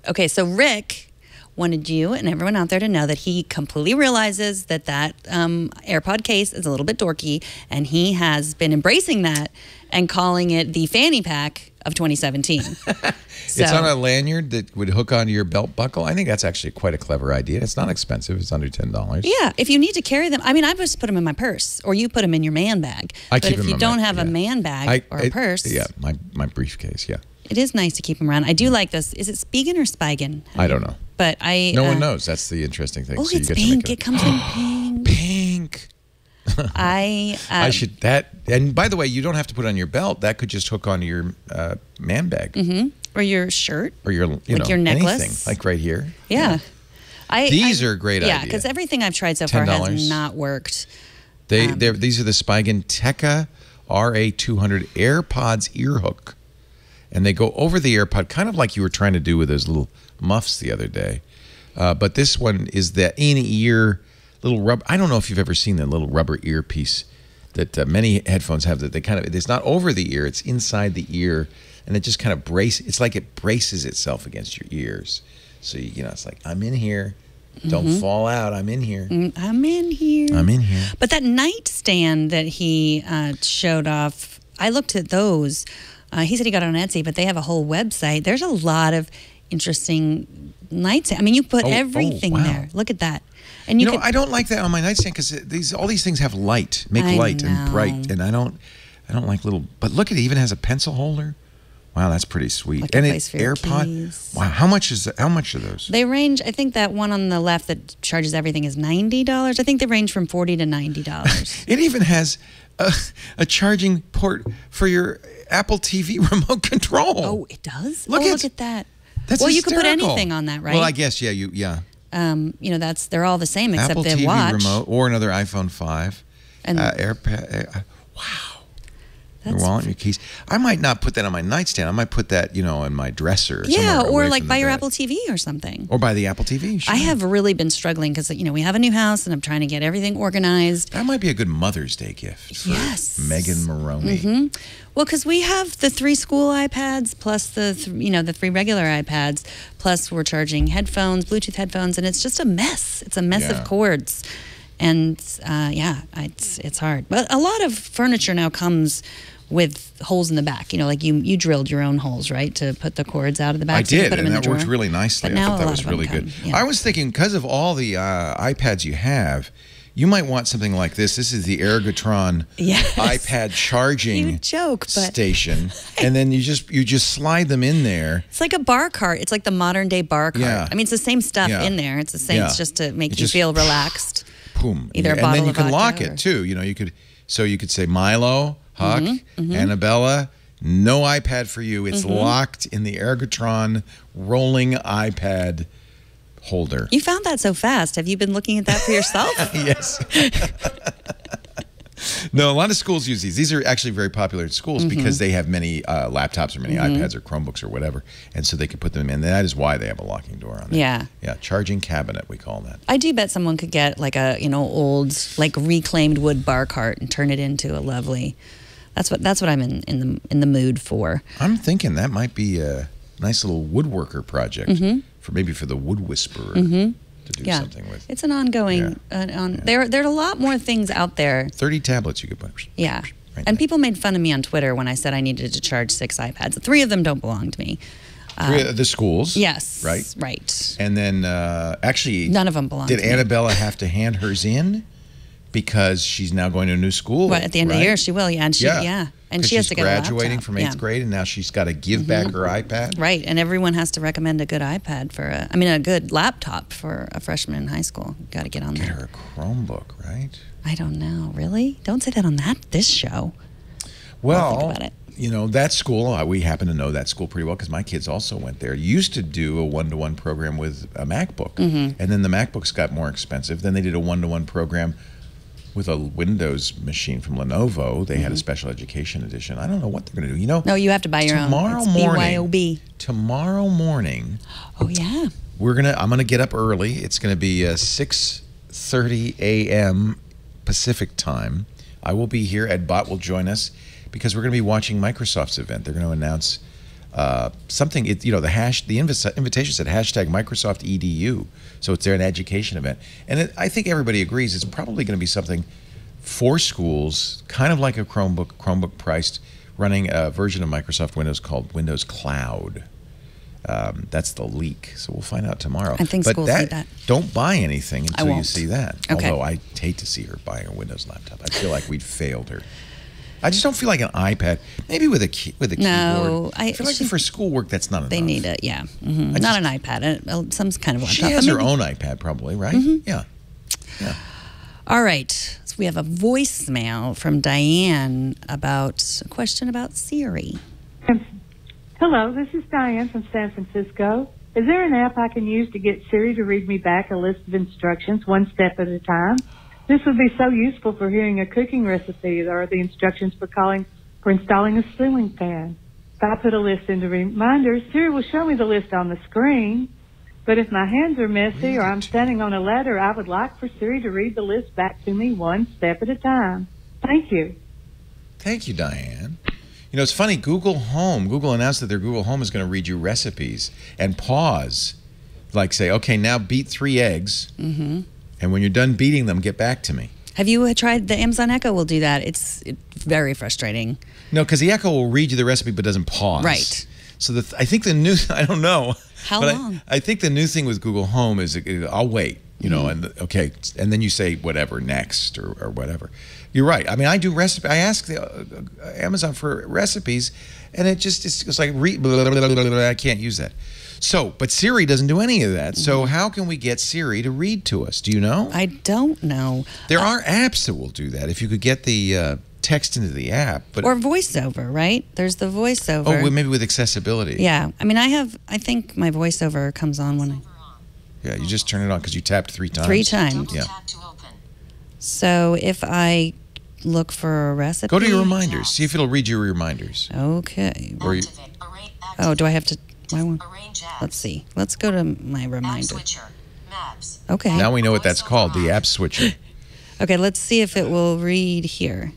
Okay, so Rick wanted you and everyone out there to know that he completely realizes that AirPod case is a little bit dorky, and he has been embracing that and calling it the fanny pack of 2017. It's on a lanyard that would hook onto your belt buckle. I think that's actually quite a clever idea. It's not expensive. It's under $10. Yeah, if you need to carry them. I mean, I just put them in my purse, or you put them in your man bag. I but keep if them you in don't my- have a man bag or a purse, my briefcase. Yeah, it is nice to keep them around. I do like this. Is it Spigen or Spigen? I don't know. But No one knows. That's the interesting thing. Oh, so it's you get pink. To make It comes in pink. Pink. I should that. And by the way, you don't have to put it on your belt. That could just hook onto your man bag or your shirt, or your your necklace, anything, like right here. Yeah. These are a great idea. Yeah, because everything I've tried so far has not worked. These are the Spigen Tekka RA200 AirPods ear hook, and they go over the AirPod, kind of like you were trying to do with those little muffs the other day. But this one is the in-ear little rubber. I don't know if you've ever seen that little rubber earpiece that many headphones have. That it's not over the ear; it's inside the ear, and it just kind of It's like it braces itself against your ears. So it's like, I'm in here. Don't fall out. I'm in here. I'm in here. I'm in here. But that nightstand that he showed off, I looked at those. He said he got it on Etsy, but they have a whole website. There's a lot of interesting nightstand. I mean, you put everything wow. there. Look at that. And I don't like that on my nightstand because all these things have light, make light and bright, and I don't like little. But look, it even has a pencil holder. Wow, that's pretty sweet. Like and a it's place for your AirPod. keys. Wow, how much are those? They range. I think that one on the left that charges everything is $90. I think they range from $40 to $90. It even has a charging port for your Apple TV remote control. Oh, it does. Look at that. That's you could put hysterical. anything on that, right? Well, I guess yeah. They're all the same except Apple the TV watch. remote or another iPhone 5. And AirPad. Wow. Your wallet, your keys. I might not put that on my nightstand. I might put that, in my dresser. Yeah, somewhere or away like from by the your bed. Apple TV or something. Or by the Apple TV. Sure. I have really been struggling because we have a new house and I'm trying to get everything organized. That might be a good Mother's Day gift for Megan Morrone. Well, because we have the 3 school iPads plus the 3 regular iPads, plus we're charging headphones, Bluetooth headphones, and it's just a mess. It's a mess of cords. And it's hard. But a lot of furniture now comes with holes in the back. Like you drilled your own holes, right, to put the cords out of the back. I so you did, put them and in that the worked drawer. really nicely. But I now thought a that lot was of them really good. come, yeah. I was thinking, because of all the iPads you have, you might want something like this. This is the Ergotron iPad charging You joke, but station, and then you just slide them in there. it's like a bar cart. It's like the modern day bar cart. Yeah. I mean, it's the same stuff Yeah. in there. It's the same. Yeah. It's just to make It you just- feel relaxed. Boom. Either a and bottle then you of can vodka lock or- it too. You could say Milo, Huck, Annabella. No iPad for you. It's locked in the Ergotron rolling iPad holder. You found that so fast. Have you been looking at that for yourself? Yes. No, a lot of schools use these. These are actually very popular at schools because they have many laptops or many iPads or Chromebooks or whatever, and so they can put them in. That is why they have a locking door on it. Yeah. Yeah, charging cabinet, we call that. I do bet someone could get like a old reclaimed wood bar cart and turn it into a lovely. That's what I'm in the mood for. I'm thinking that might be a nice little woodworker project for the wood whisperer to do something with. It's an ongoing. There are a lot more things out there. 30 tablets you could put. Yeah. And people made fun of me on Twitter when I said I needed to charge 6 iPads. 3 of them don't belong to me. The schools. Yes. Right. Right. And then actually, none of them belong to me. Did Annabella have to hand hers in? Because she's now going to a new school. Well, at the end of the year, she will. Yeah. And she has to get a laptop. graduating from 8th grade, and now she's got to give back her iPad. Right. And everyone has to recommend a good iPad a good laptop for a freshman in high school. Got to get on Get that. her a Chromebook, right? I don't know. Really? Don't say that on this show. Well, I'll think about it. That school, we happen to know that school pretty well because my kids also went there. Used to do a one-to-one program with a MacBook. And then the MacBooks got more expensive. Then they did a one-to-one program with a Windows machine from Lenovo. They had a special education edition. I don't know what they're going to do. No, you have to buy your own. It's BYOB. Tomorrow morning. Oh, yeah. I'm going to get up early. It's going to be 6:30 a.m. Pacific time. I will be here. Ed Bott will join us because we're going to be watching Microsoft's event. They're going to announce something. The invitation said #Microsoft EDU, so it's an education event, and I think everybody agrees it's probably going to be something for schools, kind of like a Chromebook priced, running a version of Microsoft Windows called Windows Cloud. That's the leak, so we'll find out tomorrow. I think schools need that. Don't buy anything until you won't. see that. Okay. Although I hate to see her buying a Windows laptop. I feel like we'd failed her. I just don't feel like an iPad. Maybe with a keyboard. No, I feel like for schoolwork that's not enough. They need it, yeah. Not an iPad, some kind of laptop. She has her own iPad probably, right? Yeah. All right. So we have a voicemail from Diane about a question about Siri. Hello, this is Diane from San Francisco. Is there an app I can use to get Siri to read me back a list of instructions one step at a time? This would be so useful for hearing a cooking recipe or the instructions for installing a ceiling fan. If I put a list into reminders, Siri will show me the list on the screen. But if my hands are messy or I'm standing on a ladder, I would like for Siri to read the list back to me one step at a time. Thank you. Thank you, Diane. You know, it's funny, Google announced that their Google Home is going to read you recipes and pause. Like say, okay, now beat 3 eggs. And when you're done beating them, get back to me. Have you tried the Amazon Echo? Will do that. It's very frustrating. No, because the Echo will read you the recipe but doesn't pause. Right. So I think the new, I don't know. How long? I think the new thing with Google Home is I'll wait, and okay, and then you say whatever next or whatever. You're right. I mean, I do recipe. I ask the Amazon for recipes, and it's like I can't use that. So, but Siri doesn't do any of that. So how can we get Siri to read to us? Do you know? I don't know. There are apps that will do that. If you could get the text into the app, or voiceover, right? There's the voiceover. Oh, well, maybe with accessibility. Yeah. I mean, I think my voiceover comes on when Yeah, you just turn it on because you tapped 3 times. 3 times. Yeah. So if I look for a recipe. Go to your reminders. See if it'll read your reminders. Okay. Do I have to? Let's see. Let's go to my reminder. Okay. Now we know what that's called, the app switcher. Okay, let's see if it will read here.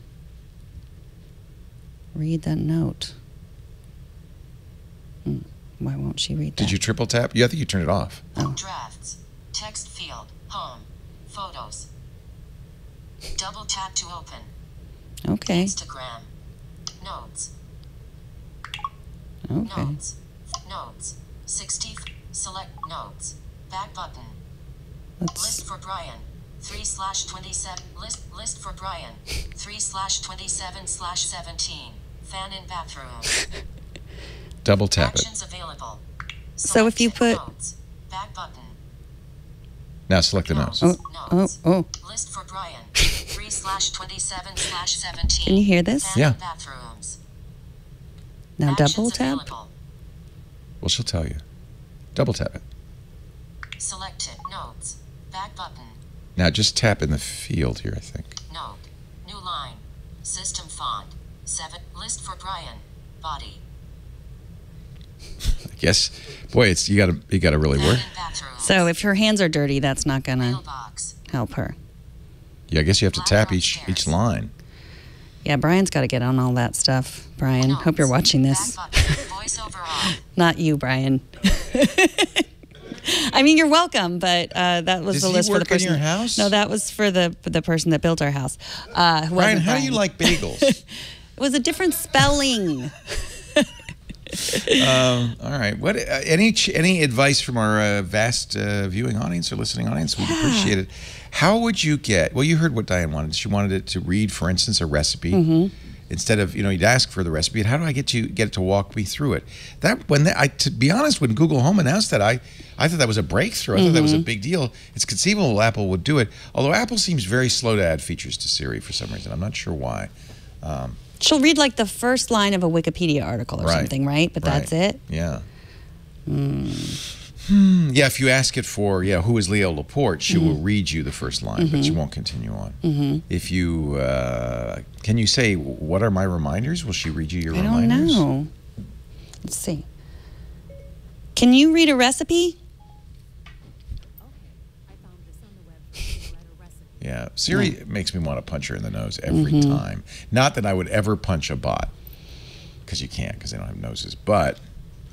Read that note. Why won't she read that? Did you triple tap? Yeah, I think you turned it off. Oh. Drafts. Text field. Home. Photos. Double tap to open. Okay. Instagram. Notes. Okay. Notes. 60. Select notes. Back button. List for Brian. 3/27. List for Brian. 3/27/17. Fan in bathroom. Double tap it. Actions available. So if you put notes. Back button. Now select the notes. Oh. List for Brian. 3/27/17. Can you hear this? Fan in bathrooms. Now Actions double tap. available. Well, she'll tell you. Double tap it. Selected notes. Back button. Now just tap in the field here, I think. Note. New line. System font. 7. List for Brian. Body. I guess, boy, you gotta really work. Fan in bathrooms. So if her hands are dirty, that's not gonna Mailbox. help her. Yeah, I guess you have to tap each line. Yeah, Brian's got to get on all that stuff. Brian, Notes. hope you're watching this. Back button. Voiceover on. Not you, Brian. I mean, you're welcome, but that was Does the he list for the work in person. your house? No, that was for the person that built our house. Brian, how do you like bagels? It was a different spelling. All right. What any advice from our vast viewing audience or listening audience? We'd appreciate it. How would you get? Well, you heard what Diane wanted. She wanted it to read, for instance, a recipe. Instead of you'd ask for the recipe. How do I get it to walk me through it? To be honest, when Google Home announced that, I thought that was a breakthrough. I thought that was a big deal. It's conceivable Apple would do it. Although Apple seems very slow to add features to Siri for some reason. I'm not sure why. She'll read like the first line of a Wikipedia article or something, right? But that's it? Yeah. Yeah, if you ask it for, who is Leo Laporte, she will read you the first line, but she won't continue on. If you, can you say, what are my reminders? Will she read you your reminders? I don't know. Let's see. Can you read a recipe? Yeah, Siri makes me want to punch her in the nose every time. Not that I would ever punch a bot, because you can't, because they don't have noses. But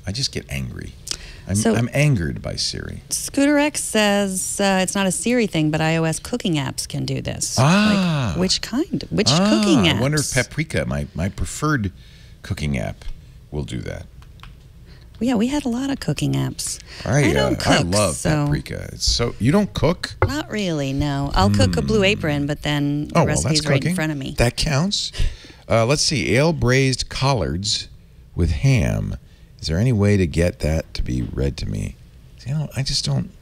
I just get angry. So- I'm angered by Siri. Scooter X says it's not a Siri thing, but iOS cooking apps can do this. Ah. Like, which kind? Which cooking apps? I wonder if Paprika, my preferred cooking app, will do that. Yeah, we had a lot of cooking apps. I don't cook, love so Paprika. It's so you don't cook? not really. No, I'll cook a Blue Apron, but then the recipe's right in front of me. That counts. Let's see. Ale braised collards with ham. Is there any way to get that to be read to me? See, I just don't.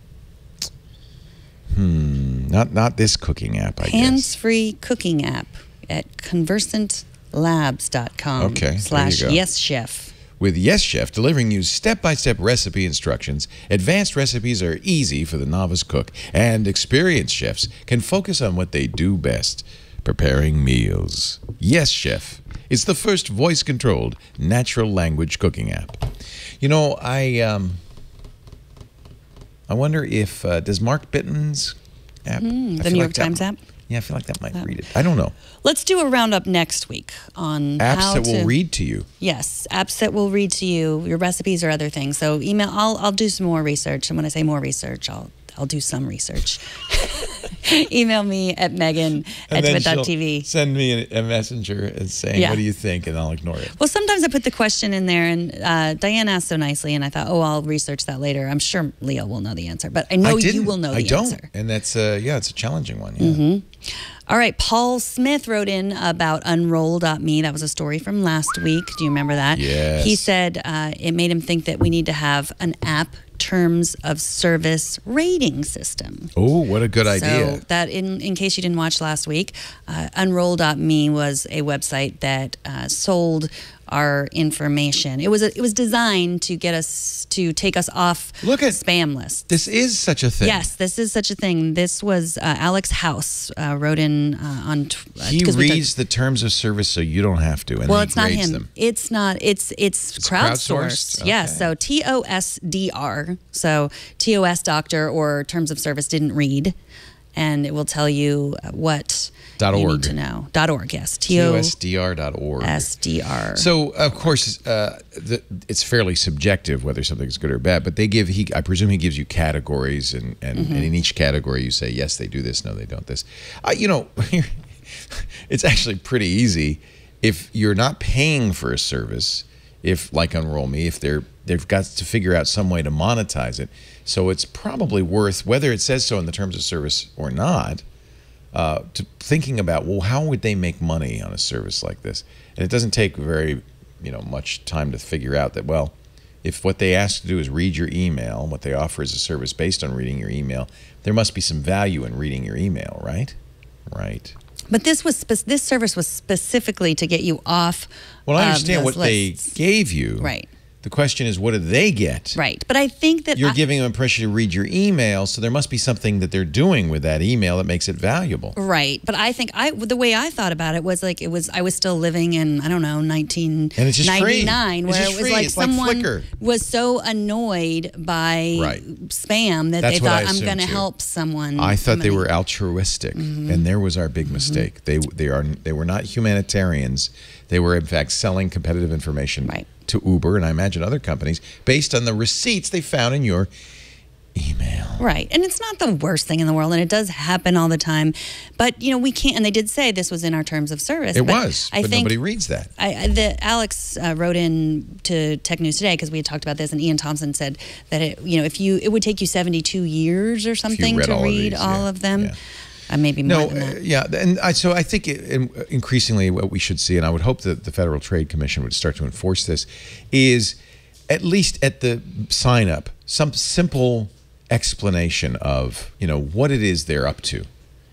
Not this cooking app, I guess. Hands-free cooking app at conversantlabs.com. Okay, there you go. /YesChef. With Yes Chef, delivering you step-by-step recipe instructions, advanced recipes are easy for the novice cook, and experienced chefs can focus on what they do best, preparing meals. Yes Chef is the first voice-controlled natural language cooking app. You know, I wonder if does Mark Bitten's app, The New York Times app? Yeah, I feel like that might read it. I don't know. Let's do a roundup next week on Apps how that to, will read to you. Yes, apps that will read to you your recipes or other things. So email. I'll do some more research, and when I say more research, I'll do some research. Email me at megan@twit.tv. Send me a messenger and saying, Yeah. what do you think? And I'll ignore it. Well, sometimes I put the question in there, and Diane asked so nicely, and I thought, I'll research that later. I'm sure Leo will know the answer, but I know you will know the answer. I don't, and that's it's a challenging one. Yeah. All right, Paul Smith wrote in about unroll.me. That was a story from last week. Do you remember that? Yes. He said it made him think that we need to have an app terms of service rating system. Oh, what a good idea. So that, in case you didn't watch last week, unroll.me was a website that sold our information. It was designed to get us to take us off spam lists. This is such a thing. Yes, this is such a thing. This was Alex House wrote in on. He reads the terms of service so you don't have to, and well, then it's not grades him. them. It's not. It's crowdsourced. Okay. Yes. So TOSDR. So TOS doctor or terms of service didn't read, and it will tell you what you need to know. .org. Yes. TOSDR.org. SDR. So of course, it's fairly subjective whether something's good or bad. But they give. I presume he gives you categories, and in each category you say yes, they do this, no, they don't this. It's actually pretty easy if you're not paying for a service. If like Unroll Me, if they've got to figure out some way to monetize it. So it's probably worth, whether it says so in the terms of service or not, to thinking about, well, how would they make money on a service like this? And it doesn't take very, much time to figure out that, well, if what they ask to do is read your email, what they offer is a service based on reading your email, there must be some value in reading your email, right? Right. But this service was specifically to get you off. Well, I understand what lists. they gave you. Right. The question is, what do they get? Right. But I think that you're giving them pressure to read your email, so there must be something that they're doing with that email that makes it valuable. Right. But I think the way I thought about it was like I was still living in, I don't know, 1999, where it was like someone was so annoyed by spam that they thought, I'm going to help someone. I thought they were altruistic, and there was our big mistake. They were not humanitarians. They were, in fact, selling competitive information to Uber, and I imagine other companies, based on the receipts they found in your email. Right. And it's not the worst thing in the world, and it does happen all the time. But, we can't, and they did say this was in our terms of service. It was, but nobody reads that. Alex wrote in to Tech News Today, because we had talked about this, and Ian Thompson said that, it would take you 72 years or something to read all of them. Yeah. Maybe more than that. Yeah, and so I think increasingly what we should see, and I would hope that the Federal Trade Commission would start to enforce this, is at least at the sign-up, some simple explanation of, what it is they're up to.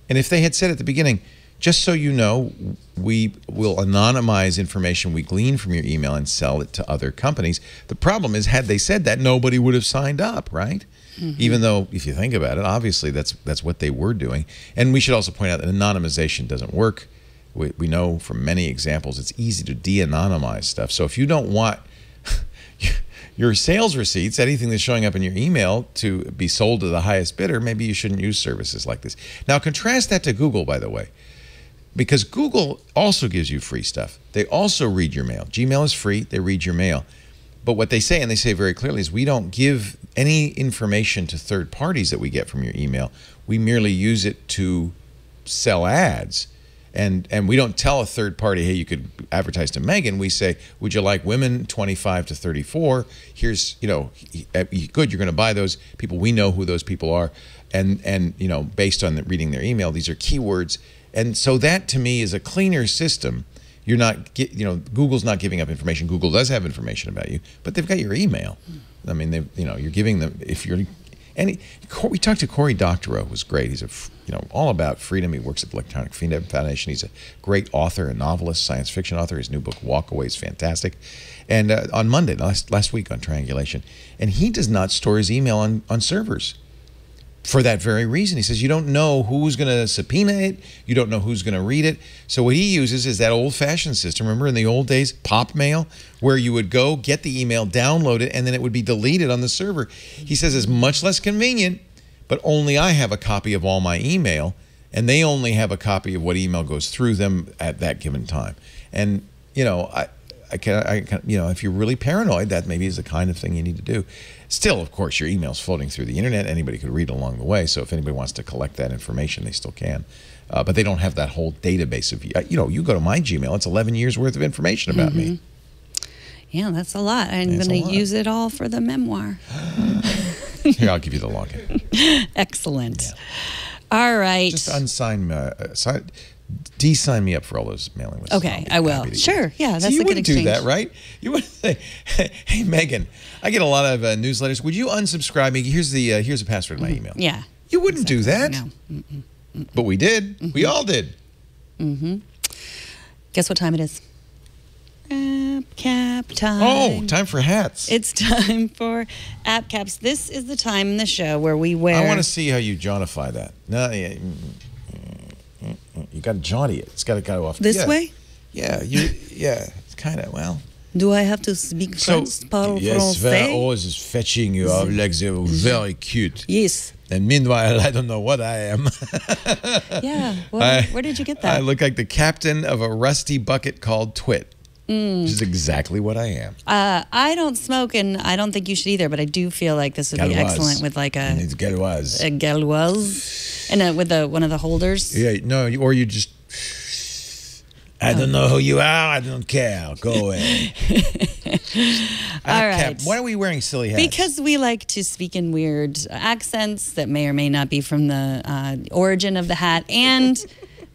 And if they had said at the beginning, just so you know, we will anonymize information we glean from your email and sell it to other companies. The problem is, had they said that, nobody would have signed up, right? Even though, if you think about it, obviously that's what they were doing. And we should also point out that anonymization doesn't work. We know from many examples it's easy to de-anonymize stuff. So if you don't want your sales receipts, anything that's showing up in your email, to be sold to the highest bidder, maybe you shouldn't use services like this. Now contrast that to Google, by the way, because Google also gives you free stuff. They also read your mail. Gmail is free. They read your mail. But what they say, and they say very clearly, is we don't give any information to third parties that we get from your email. We merely use it to sell ads. And we don't tell a third party, hey, you could advertise to Megan. We say, would you like women 25 to 34? Here's, good, you're going to buy those people. We know who those people are. And based on reading their email, these are keywords. And so that, to me, is a cleaner system. You're not, Google's not giving up information. Google does have information about you, but they've got your email. I mean, you're giving them, if you're, we talked to Cory Doctorow, who was great. He's all about freedom. He works at the Electronic Freedom Foundation. He's a great author, a novelist, science fiction author. His new book, Walk Away, is fantastic. And on Monday, last week on Triangulation, and he does not store his email on servers. For that very reason. He says you don't know who's going to subpoena it. You don't know who's going to read it. So what he uses is that old-fashioned system. Remember in the old days, pop mail, where you would go, get the email, download it, and then it would be deleted on the server. He says it's much less convenient, but only I have a copy of all my email, and they only have a copy of what email goes through them at that given time. And, if you're really paranoid, that maybe is the kind of thing you need to do. Still, of course, your email's floating through the internet. Anybody could read along the way. So if anybody wants to collect that information, they still can. But they don't have that whole database of you. You go to my Gmail, it's 11 years worth of information about me. Yeah, that's a lot. I'm going to use it all for the memoir. Here, I'll give you the login. Excellent. Yeah. All right. Just de-sign me up for all those mailing lists. Okay, I will. Sure, yeah, that's a good exchange. You wouldn't do that, right? You wouldn't say, hey, Megan, I get a lot of newsletters. Would you unsubscribe me? Here's the password of my email. Yeah. You wouldn't do that. No. But we did. We all did. Guess what time it is? App cap time. Oh, time for hats. It's time for app caps. This is the time in the show where we wear... I want to see how you jauntify that. No, you got to jaunty it. It's got to go off. This way? Yeah, it's kind of, well... Do I have to speak French? Yes, they're always is fetching you up like they were very cute. Yes. And meanwhile, I don't know what I am. Yeah, well, where did you get that? I look like the captain of a rusty bucket called Twit. Which is exactly what I am. I don't smoke, and I don't think you should either, but I do feel like this would be excellent with like a Galoise. A Galoise. And with one of the holders. Yeah, no, or you just... I don't know who you are. I don't care. Go away. All right. Why are we wearing silly hats? Because we like to speak in weird accents that may or may not be from the origin of the hat, and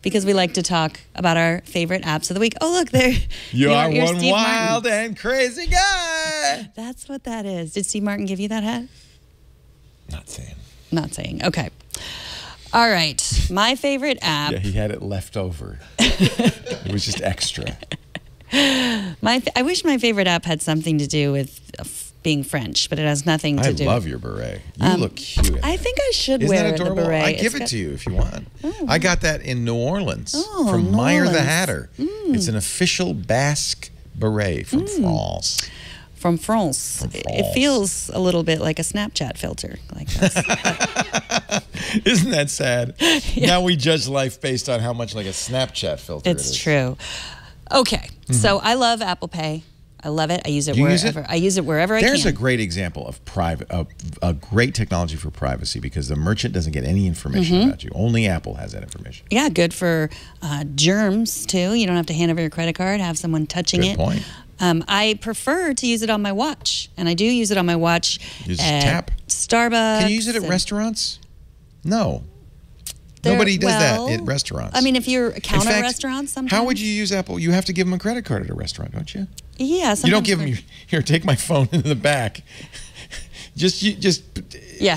because we like to talk about our favorite apps of the week. Oh, look, there. You are one Steve wild Martin. and crazy guy. That's what that is. Did Steve Martin give you that hat? Not saying. Not saying. Okay. All right. My favorite app. Yeah, he had it left over. It was just extra. I wish my favorite app had something to do with being French, but it has nothing to do. I love your beret. You look cute. I think I should Isn't wear that adorable? the beret. I give it to you if you want. Oh. I got that in New Orleans New from Meyer the Orleans. Hatter. It's an official Basque beret from France. From France. It feels a little bit like a Snapchat filter. Like that. Isn't that sad? Yeah. Now we judge life based on how much like a Snapchat filter it is. It's true. Okay. So I love Apple Pay. I love it. I use it wherever. I use it wherever I can. There's a great example of a great technology for privacy because the merchant doesn't get any information about you. Only Apple has that information. Yeah, good for germs too. You don't have to hand over your credit card, have someone touching it. Good point. I prefer to use it on my watch, and I do use it on my watch. You just at tap. Starbucks. Can you use it at restaurants? No. Nobody does that at restaurants. I mean, if you're a counter In fact, restaurant, sometimes. How would you use Apple? You have to give them a credit card at a restaurant, don't you? Yeah. You don't give them, here, take my phone in the back. Just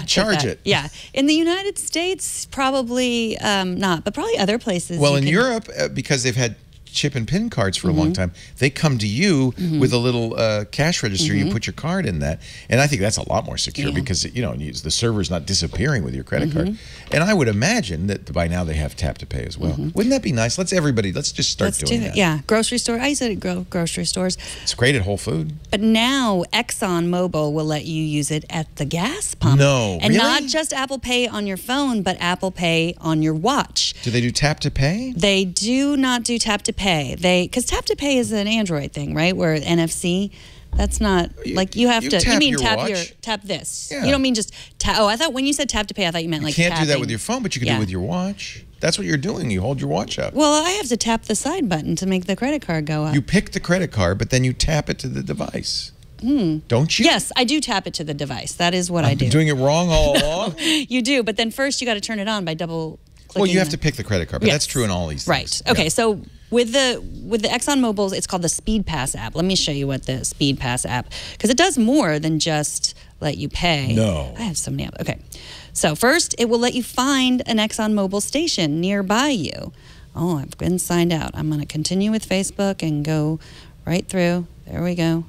charge it. Yeah. In the United States, probably not, but probably other places. Well, in Europe, because they've had chip and pin cards for a long time, they come to you with a little cash register. You put your card in that, and I think that's a lot more secure because the server's not disappearing with your credit card. And I would imagine that by now they have tap to pay as well. Wouldn't that be nice? Let's just start doing that. Yeah, grocery store. I use it at grocery stores. It's great at Whole Food. But now ExxonMobil will let you use it at the gas pump. No, and really? not just Apple Pay on your phone, but Apple Pay on your watch. Do they do tap to pay? They do not do tap to pay. Because tap to pay is an Android thing, right? Where NFC, That's not like you have to. tap You mean your tap watch. tap this? Yeah. You don't mean just tap. Oh, I thought when you said tap to pay, I thought you meant like You can't do that tapping. with your phone, but you can do it with your watch. That's what you're doing. You hold your watch up. Well, I have to tap the side button to make the credit card go up. You pick the credit card, but then you tap it to the device. Don't you? Yes, I do tap it to the device. That is what I do. I'm doing it wrong all along? You do, but then first you got to turn it on by double clicking. Well, you have to pick the credit card, but Yes. that's true in all these things. Right. Okay, so with the ExxonMobil's, it's called the Speed Pass app. Let me show you what the Speed Pass app, because it does more than just let you pay. No. I have so many apps. Okay. So first, it will let you find an ExxonMobil station nearby you. Oh, I've been signed out. I'm going to continue with Facebook and go right through. There we go.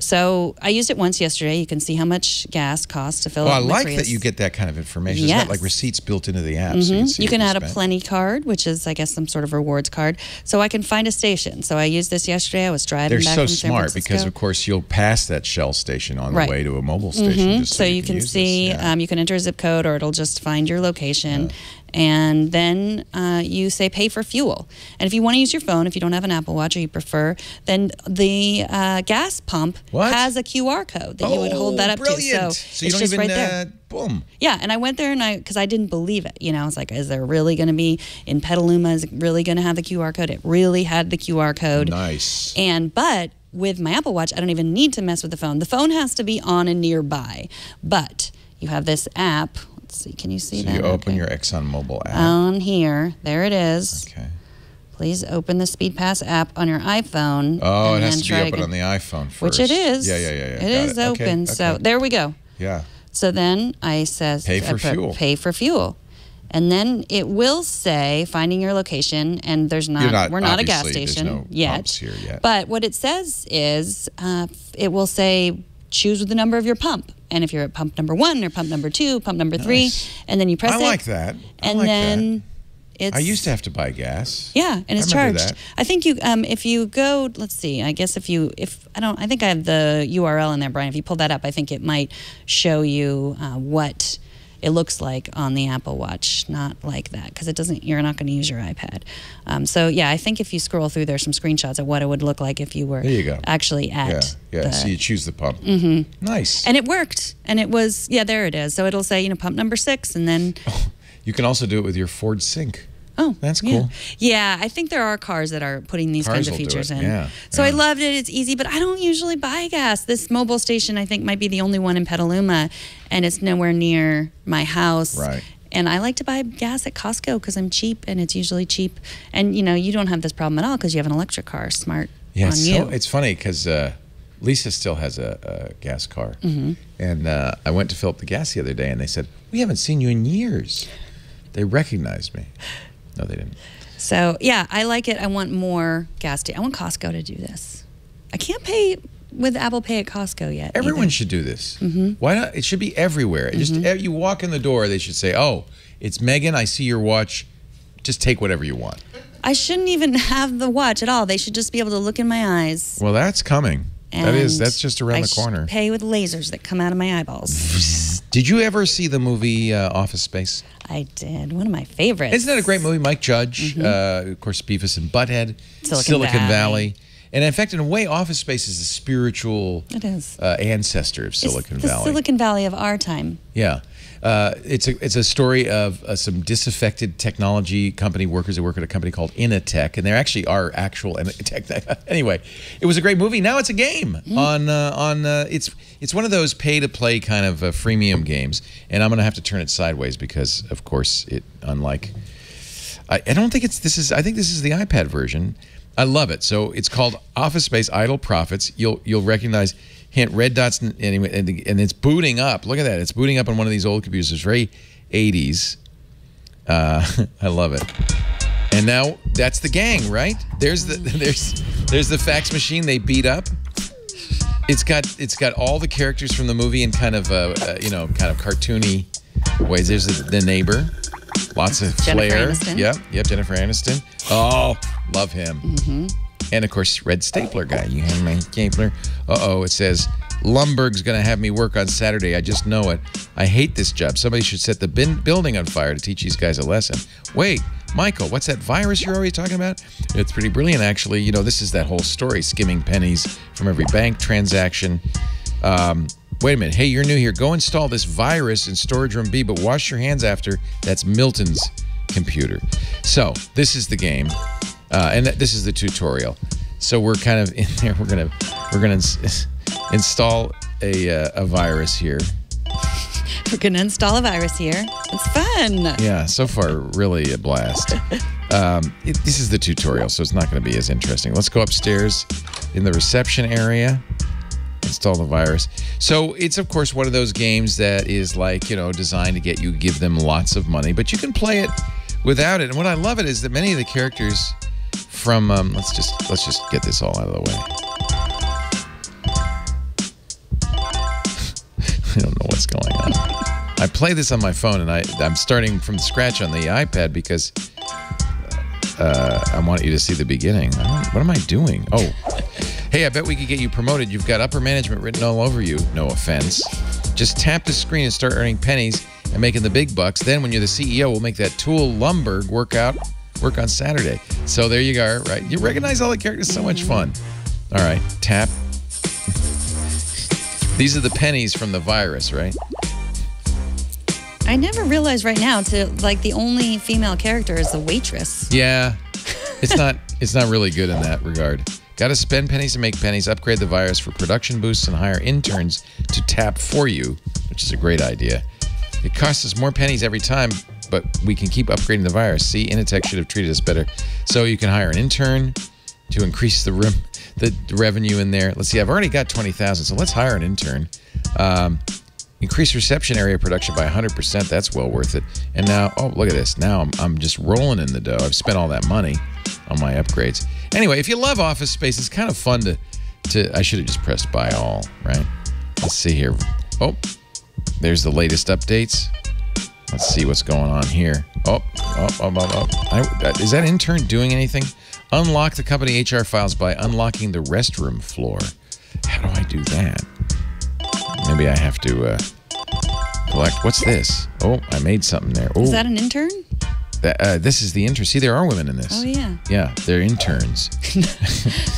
So I used it once yesterday. You can see how much gas costs to fill Well, I up my like Prius. that you get that kind of information. Yes. It's got like receipts built into the app. So you can, see You can what add a spent. Plenty card, which is, I guess, some sort of rewards card. So I can find a station. So I used this yesterday. I was driving They're back so from San smart Francisco. because, of course, you'll pass that Shell station on the Right. way to a mobile station. Just So you can use see, this. Yeah. you can enter a zip code, or it'll just find your location. And then you say pay for fuel. And if you want to use your phone, if you don't have an Apple Watch or you prefer, then the gas pump What? has a QR code that you would hold that up brilliant. to. So you it's don't just even, right there. boom. Yeah, and I went there because I didn't believe it. You know, I was like, is there really going to be in Petaluma? Is it really going to have the QR code? It really had the QR code. Nice. But with my Apple Watch, I don't even need to mess with the phone. The phone has to be on and nearby. But you have this app. Let's see. Can you see So that? you open Okay. your ExxonMobil app. On here. There it is. Okay. Please open the Speed Pass app on your iPhone. Oh, it and has then to be try open get- on the iPhone first. Which it is. Yeah. It Got is Okay, open. So okay. there we go. Yeah. So then I says Pay for fuel. Pay for fuel. And then it will say finding your location, and we're not a gas obviously, station there's no yet. pumps here yet. But what it says is it will say choose the number of your pump. And if you're at pump number 1 or pump number 2, pump number 3, Nice. and then you press I it. like that. I And like then that. it's I used to have to buy gas. yeah, and it's I remember charged. that. I think you if you go, let's see. I guess I think I have the URL in there, Brian. If you pull that up, I think it might show you what it looks like on the Apple Watch. Not like that, because you're not going to use your iPad. So yeah, I think if you scroll through, there's some screenshots of what it would look like if you were There you go. actually at Yeah. So you choose the pump. Mm-hmm. Nice. and it worked, and it was there it is. So it'll say pump number 6, and then You can also do it with your Ford Sync. oh, That's yeah. cool. Yeah, I think there are cars that are putting these Cars kinds of will do features it, in. yeah, So I yeah. loved it. It's easy, but I don't usually buy gas. This mobile station, I think, might be the only one in Petaluma, and it's nowhere near my house. Right. And I like to buy gas at Costco because I'm cheap, and it's usually cheap. And, you don't have this problem at all because you have an electric car. Smart Yeah, on you. it's funny because Lisa still has a gas car. Mm-hmm. And I went to fill up the gas the other day, and they said, we haven't seen you in years. They recognized me. No, they didn't. So, yeah, I like it. I want more gas. I want Costco to do this. I can't pay with Apple Pay at Costco yet. Everyone either. should do this. Why not? It should be everywhere. Just you walk in the door, they should say, "Oh, it's Megan. I see your watch. Just take whatever you want." I shouldn't even have the watch at all. They should just be able to look in my eyes. Well, that's coming. That's and just around the corner. I should pay with lasers that come out of my eyeballs. Did you ever see the movie Office Space? I did. One of my favorites. Isn't that a great movie? Mike Judge, of course, Beavis and Butthead, Silicon Valley. And in fact, in a way, Office Space is the spiritual It is. ancestor of Silicon It's the Valley. Silicon Valley of our time. Yeah. It's a story of some disaffected technology company workers that work at a company called Initech, and there actually are actual Initech. Anyway, it was a great movie. Now it's a game on it's one of those pay to play kind of freemium games, and I'm going to have to turn it sideways because, of course, I don't think I think this is the iPad version. I love it. So it's called Office Space Idle Profits. You'll recognize hint red dots anyway, and it's booting up. Look at that. It's booting up on one of these old computers. It's very 80s. I love it. And now that's the gang, right? There's the fax machine they beat up. It's got all the characters from the movie in kind of cartoony ways. There's the neighbor. Lots of Jennifer flair. Aniston. Yep, Jennifer Aniston. Oh, love him. Mm-hmm. And of course, Red Stapler guy. You have my stapler. It says, Lumberg's going to have me work on Saturday. I just know it. I hate this job. Somebody should set the building on fire to teach these guys a lesson. Wait, Michael, what's that virus you're always talking about? It's pretty brilliant, actually. You know, this is that whole story, skimming pennies from every bank transaction. Wait a minute. Hey, you're new here. Go install this virus in storage room B, but wash your hands after. That's Milton's computer. So this is the game, and this is the tutorial. So we're kind of in there. We're gonna install a virus here. We're gonna install a virus here. It's fun. Yeah, so far really a blast. This is the tutorial, so it's not going to be as interesting. Let's go upstairs in the reception area. Install the virus. So it's, of course, one of those games that is like, you know, designed to get you, give them lots of money, but you can play it without it. And what I love it is that many of the characters from let's just get this all out of the way. I don't know what's going on. I play this on my phone, and I'm starting from scratch on the iPad because I want you to see the beginning. What am I doing? Oh. Hey, I bet we could get you promoted. You've got upper management written all over you. No offense. Just tap the screen and start earning pennies and making the big bucks. Then when you're the CEO, we'll make that Tool Lumberg work on Saturday. So there you go, right? You recognize all the characters. So much fun. All right, tap. These are the pennies from the virus, right? I never realized right now like the only female character is the waitress. Yeah, it's not really good in that regard. Got to spend pennies to make pennies, upgrade the virus for production boosts, and hire interns to tap for you, which is a great idea. It costs us more pennies every time, but we can keep upgrading the virus. See, Initech should have treated us better. So you can hire an intern to increase the revenue in there. Let's see, I've already got 20,000, so let's hire an intern. Increase reception area production by 100%. That's well worth it. And now, oh, look at this. Now I'm just rolling in the dough. I've spent all that money on my upgrades. Anyway, if you love Office Space, it's kind of fun to I should have just pressed buy all, right? Let's see here. Oh, there's the latest updates. Let's see what's going on here. Is that intern doing anything? Unlock the company HR files by unlocking the restroom floor. How do I do that? Maybe I have to collect. What's this? Oh, I made something there. Oh, is that an intern? This is the intern. See, there are women in this. Oh, yeah. Yeah, they're interns.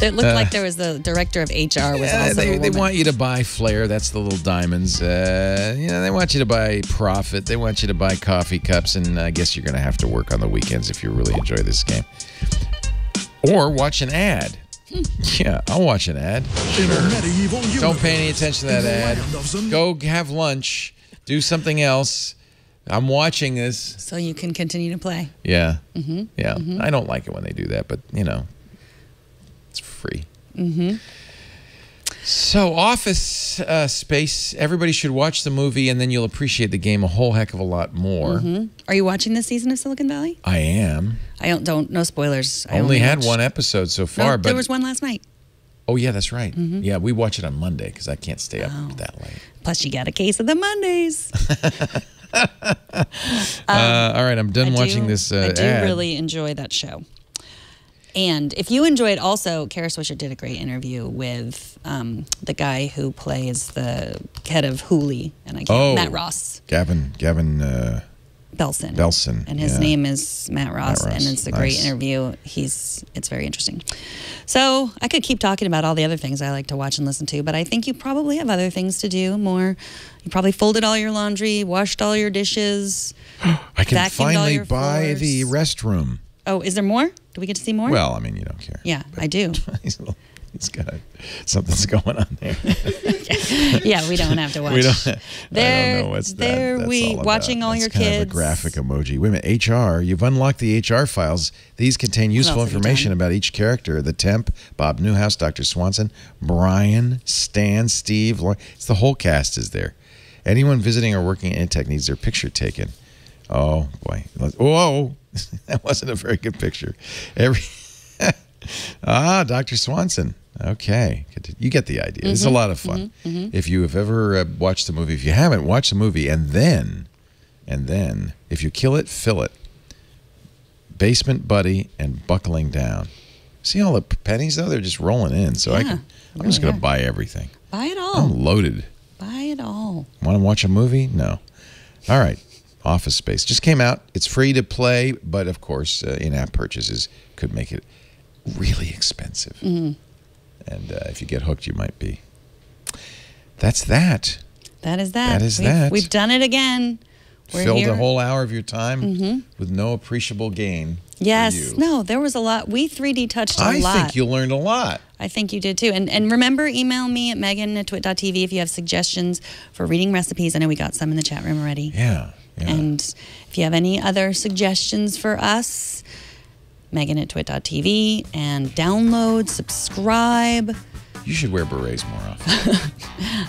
It looked like there was the director of HR was also a woman. They want you to buy Flair. That's the little diamonds. They want you to buy Profit. They want you to buy coffee cups. And I guess you're going to have to work on the weekends if you really enjoy this game. Or watch an ad. Yeah, I'll watch an ad. Sure. Don't pay any attention to that ad. Go have lunch. Do something else. I'm watching this. So you can continue to play. Yeah. Mm-hmm. Yeah. Mm-hmm. I don't like it when they do that, but, you know, it's free. Mm-hmm. So Office Space, everybody should watch the movie, and then you'll appreciate the game a whole heck of a lot more. Mm-hmm. Are you watching this season of Silicon Valley? I am. No spoilers. I only had one episode so far. No, but there was one last night. Oh, yeah, that's right. Mm-hmm. Yeah, we watch it on Monday because I can't stay up that late. Plus, you got a case of the Mondays. All right, I'm done watching this ad. I do really enjoy that show. And if you enjoy it also, Kara Swisher did a great interview with the guy who plays the head of Hooli, and Matt Ross. Gavin Belson. And his name is Matt Ross, and it's a great interview. It's very interesting. So I could keep talking about all the other things I like to watch and listen to, but I think you probably have other things to do more. You probably folded all your laundry, washed all your dishes. I can finally buy the restroom. Oh, is there more? Do we get to see more? Well, I mean, you don't care. Yeah, I do. He's got something's going on there. Yeah, we don't have to watch. I don't know what's that's all about. Watching all your kids. Kind of a graphic emoji. Wait a minute, HR. You've unlocked the HR files. These contain useful information about each character. The temp, Bob Newhouse, Dr. Swanson, Brian, Stan, Steve. It's the whole cast is there. Anyone visiting or working at Initech needs their picture taken. Oh, boy. Whoa. That wasn't a very good picture. Dr. Swanson. Okay. You get the idea. It's a lot of fun. If you have ever watched the movie, if you haven't, watch the movie, and then, if you kill it, fill it. Basement Buddy and Buckling Down. See all the pennies, though? They're just rolling in. So I'm just going to buy everything. Buy it all. I'm loaded. Buy it all. Want to watch a movie? No. All right. Office Space. Just came out. It's free to play, but of course, in-app purchases could make it really expensive. And if you get hooked, you might be. That's that. That is that. That is that. We've done it again. We're Filled here. a whole hour of your time with no appreciable gain. Yes. For you. No, there was a lot. We 3D touched a lot. I think you learned a lot. I think you did too. And remember, email me at megan@twit.tv if you have suggestions for reading recipes. I know we got some in the chat room already. Yeah. And if you have any other suggestions for us, megan@twit.tv, and download, subscribe. You should wear berets more often.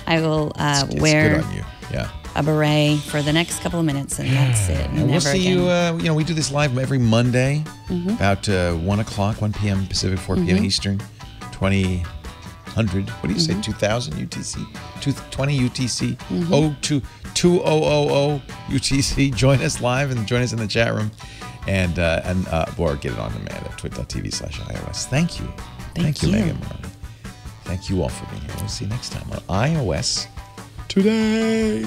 I will It's wear good on you. Yeah. a beret for the next couple of minutes, and that's it. And we'll Never see again. you, we do this live every Monday, about 1 o'clock, 1 p.m. Pacific, 4 p.m. Eastern, 2000, what do you say, 2000 UTC? 20 UTC, 2000 UTC. Join us live and join us in the chat room, or get it on demand at twit.tv/iOS. Thank you. Thank you, Megan Morrone. Thank you all for being here. We'll see you next time on iOS Today.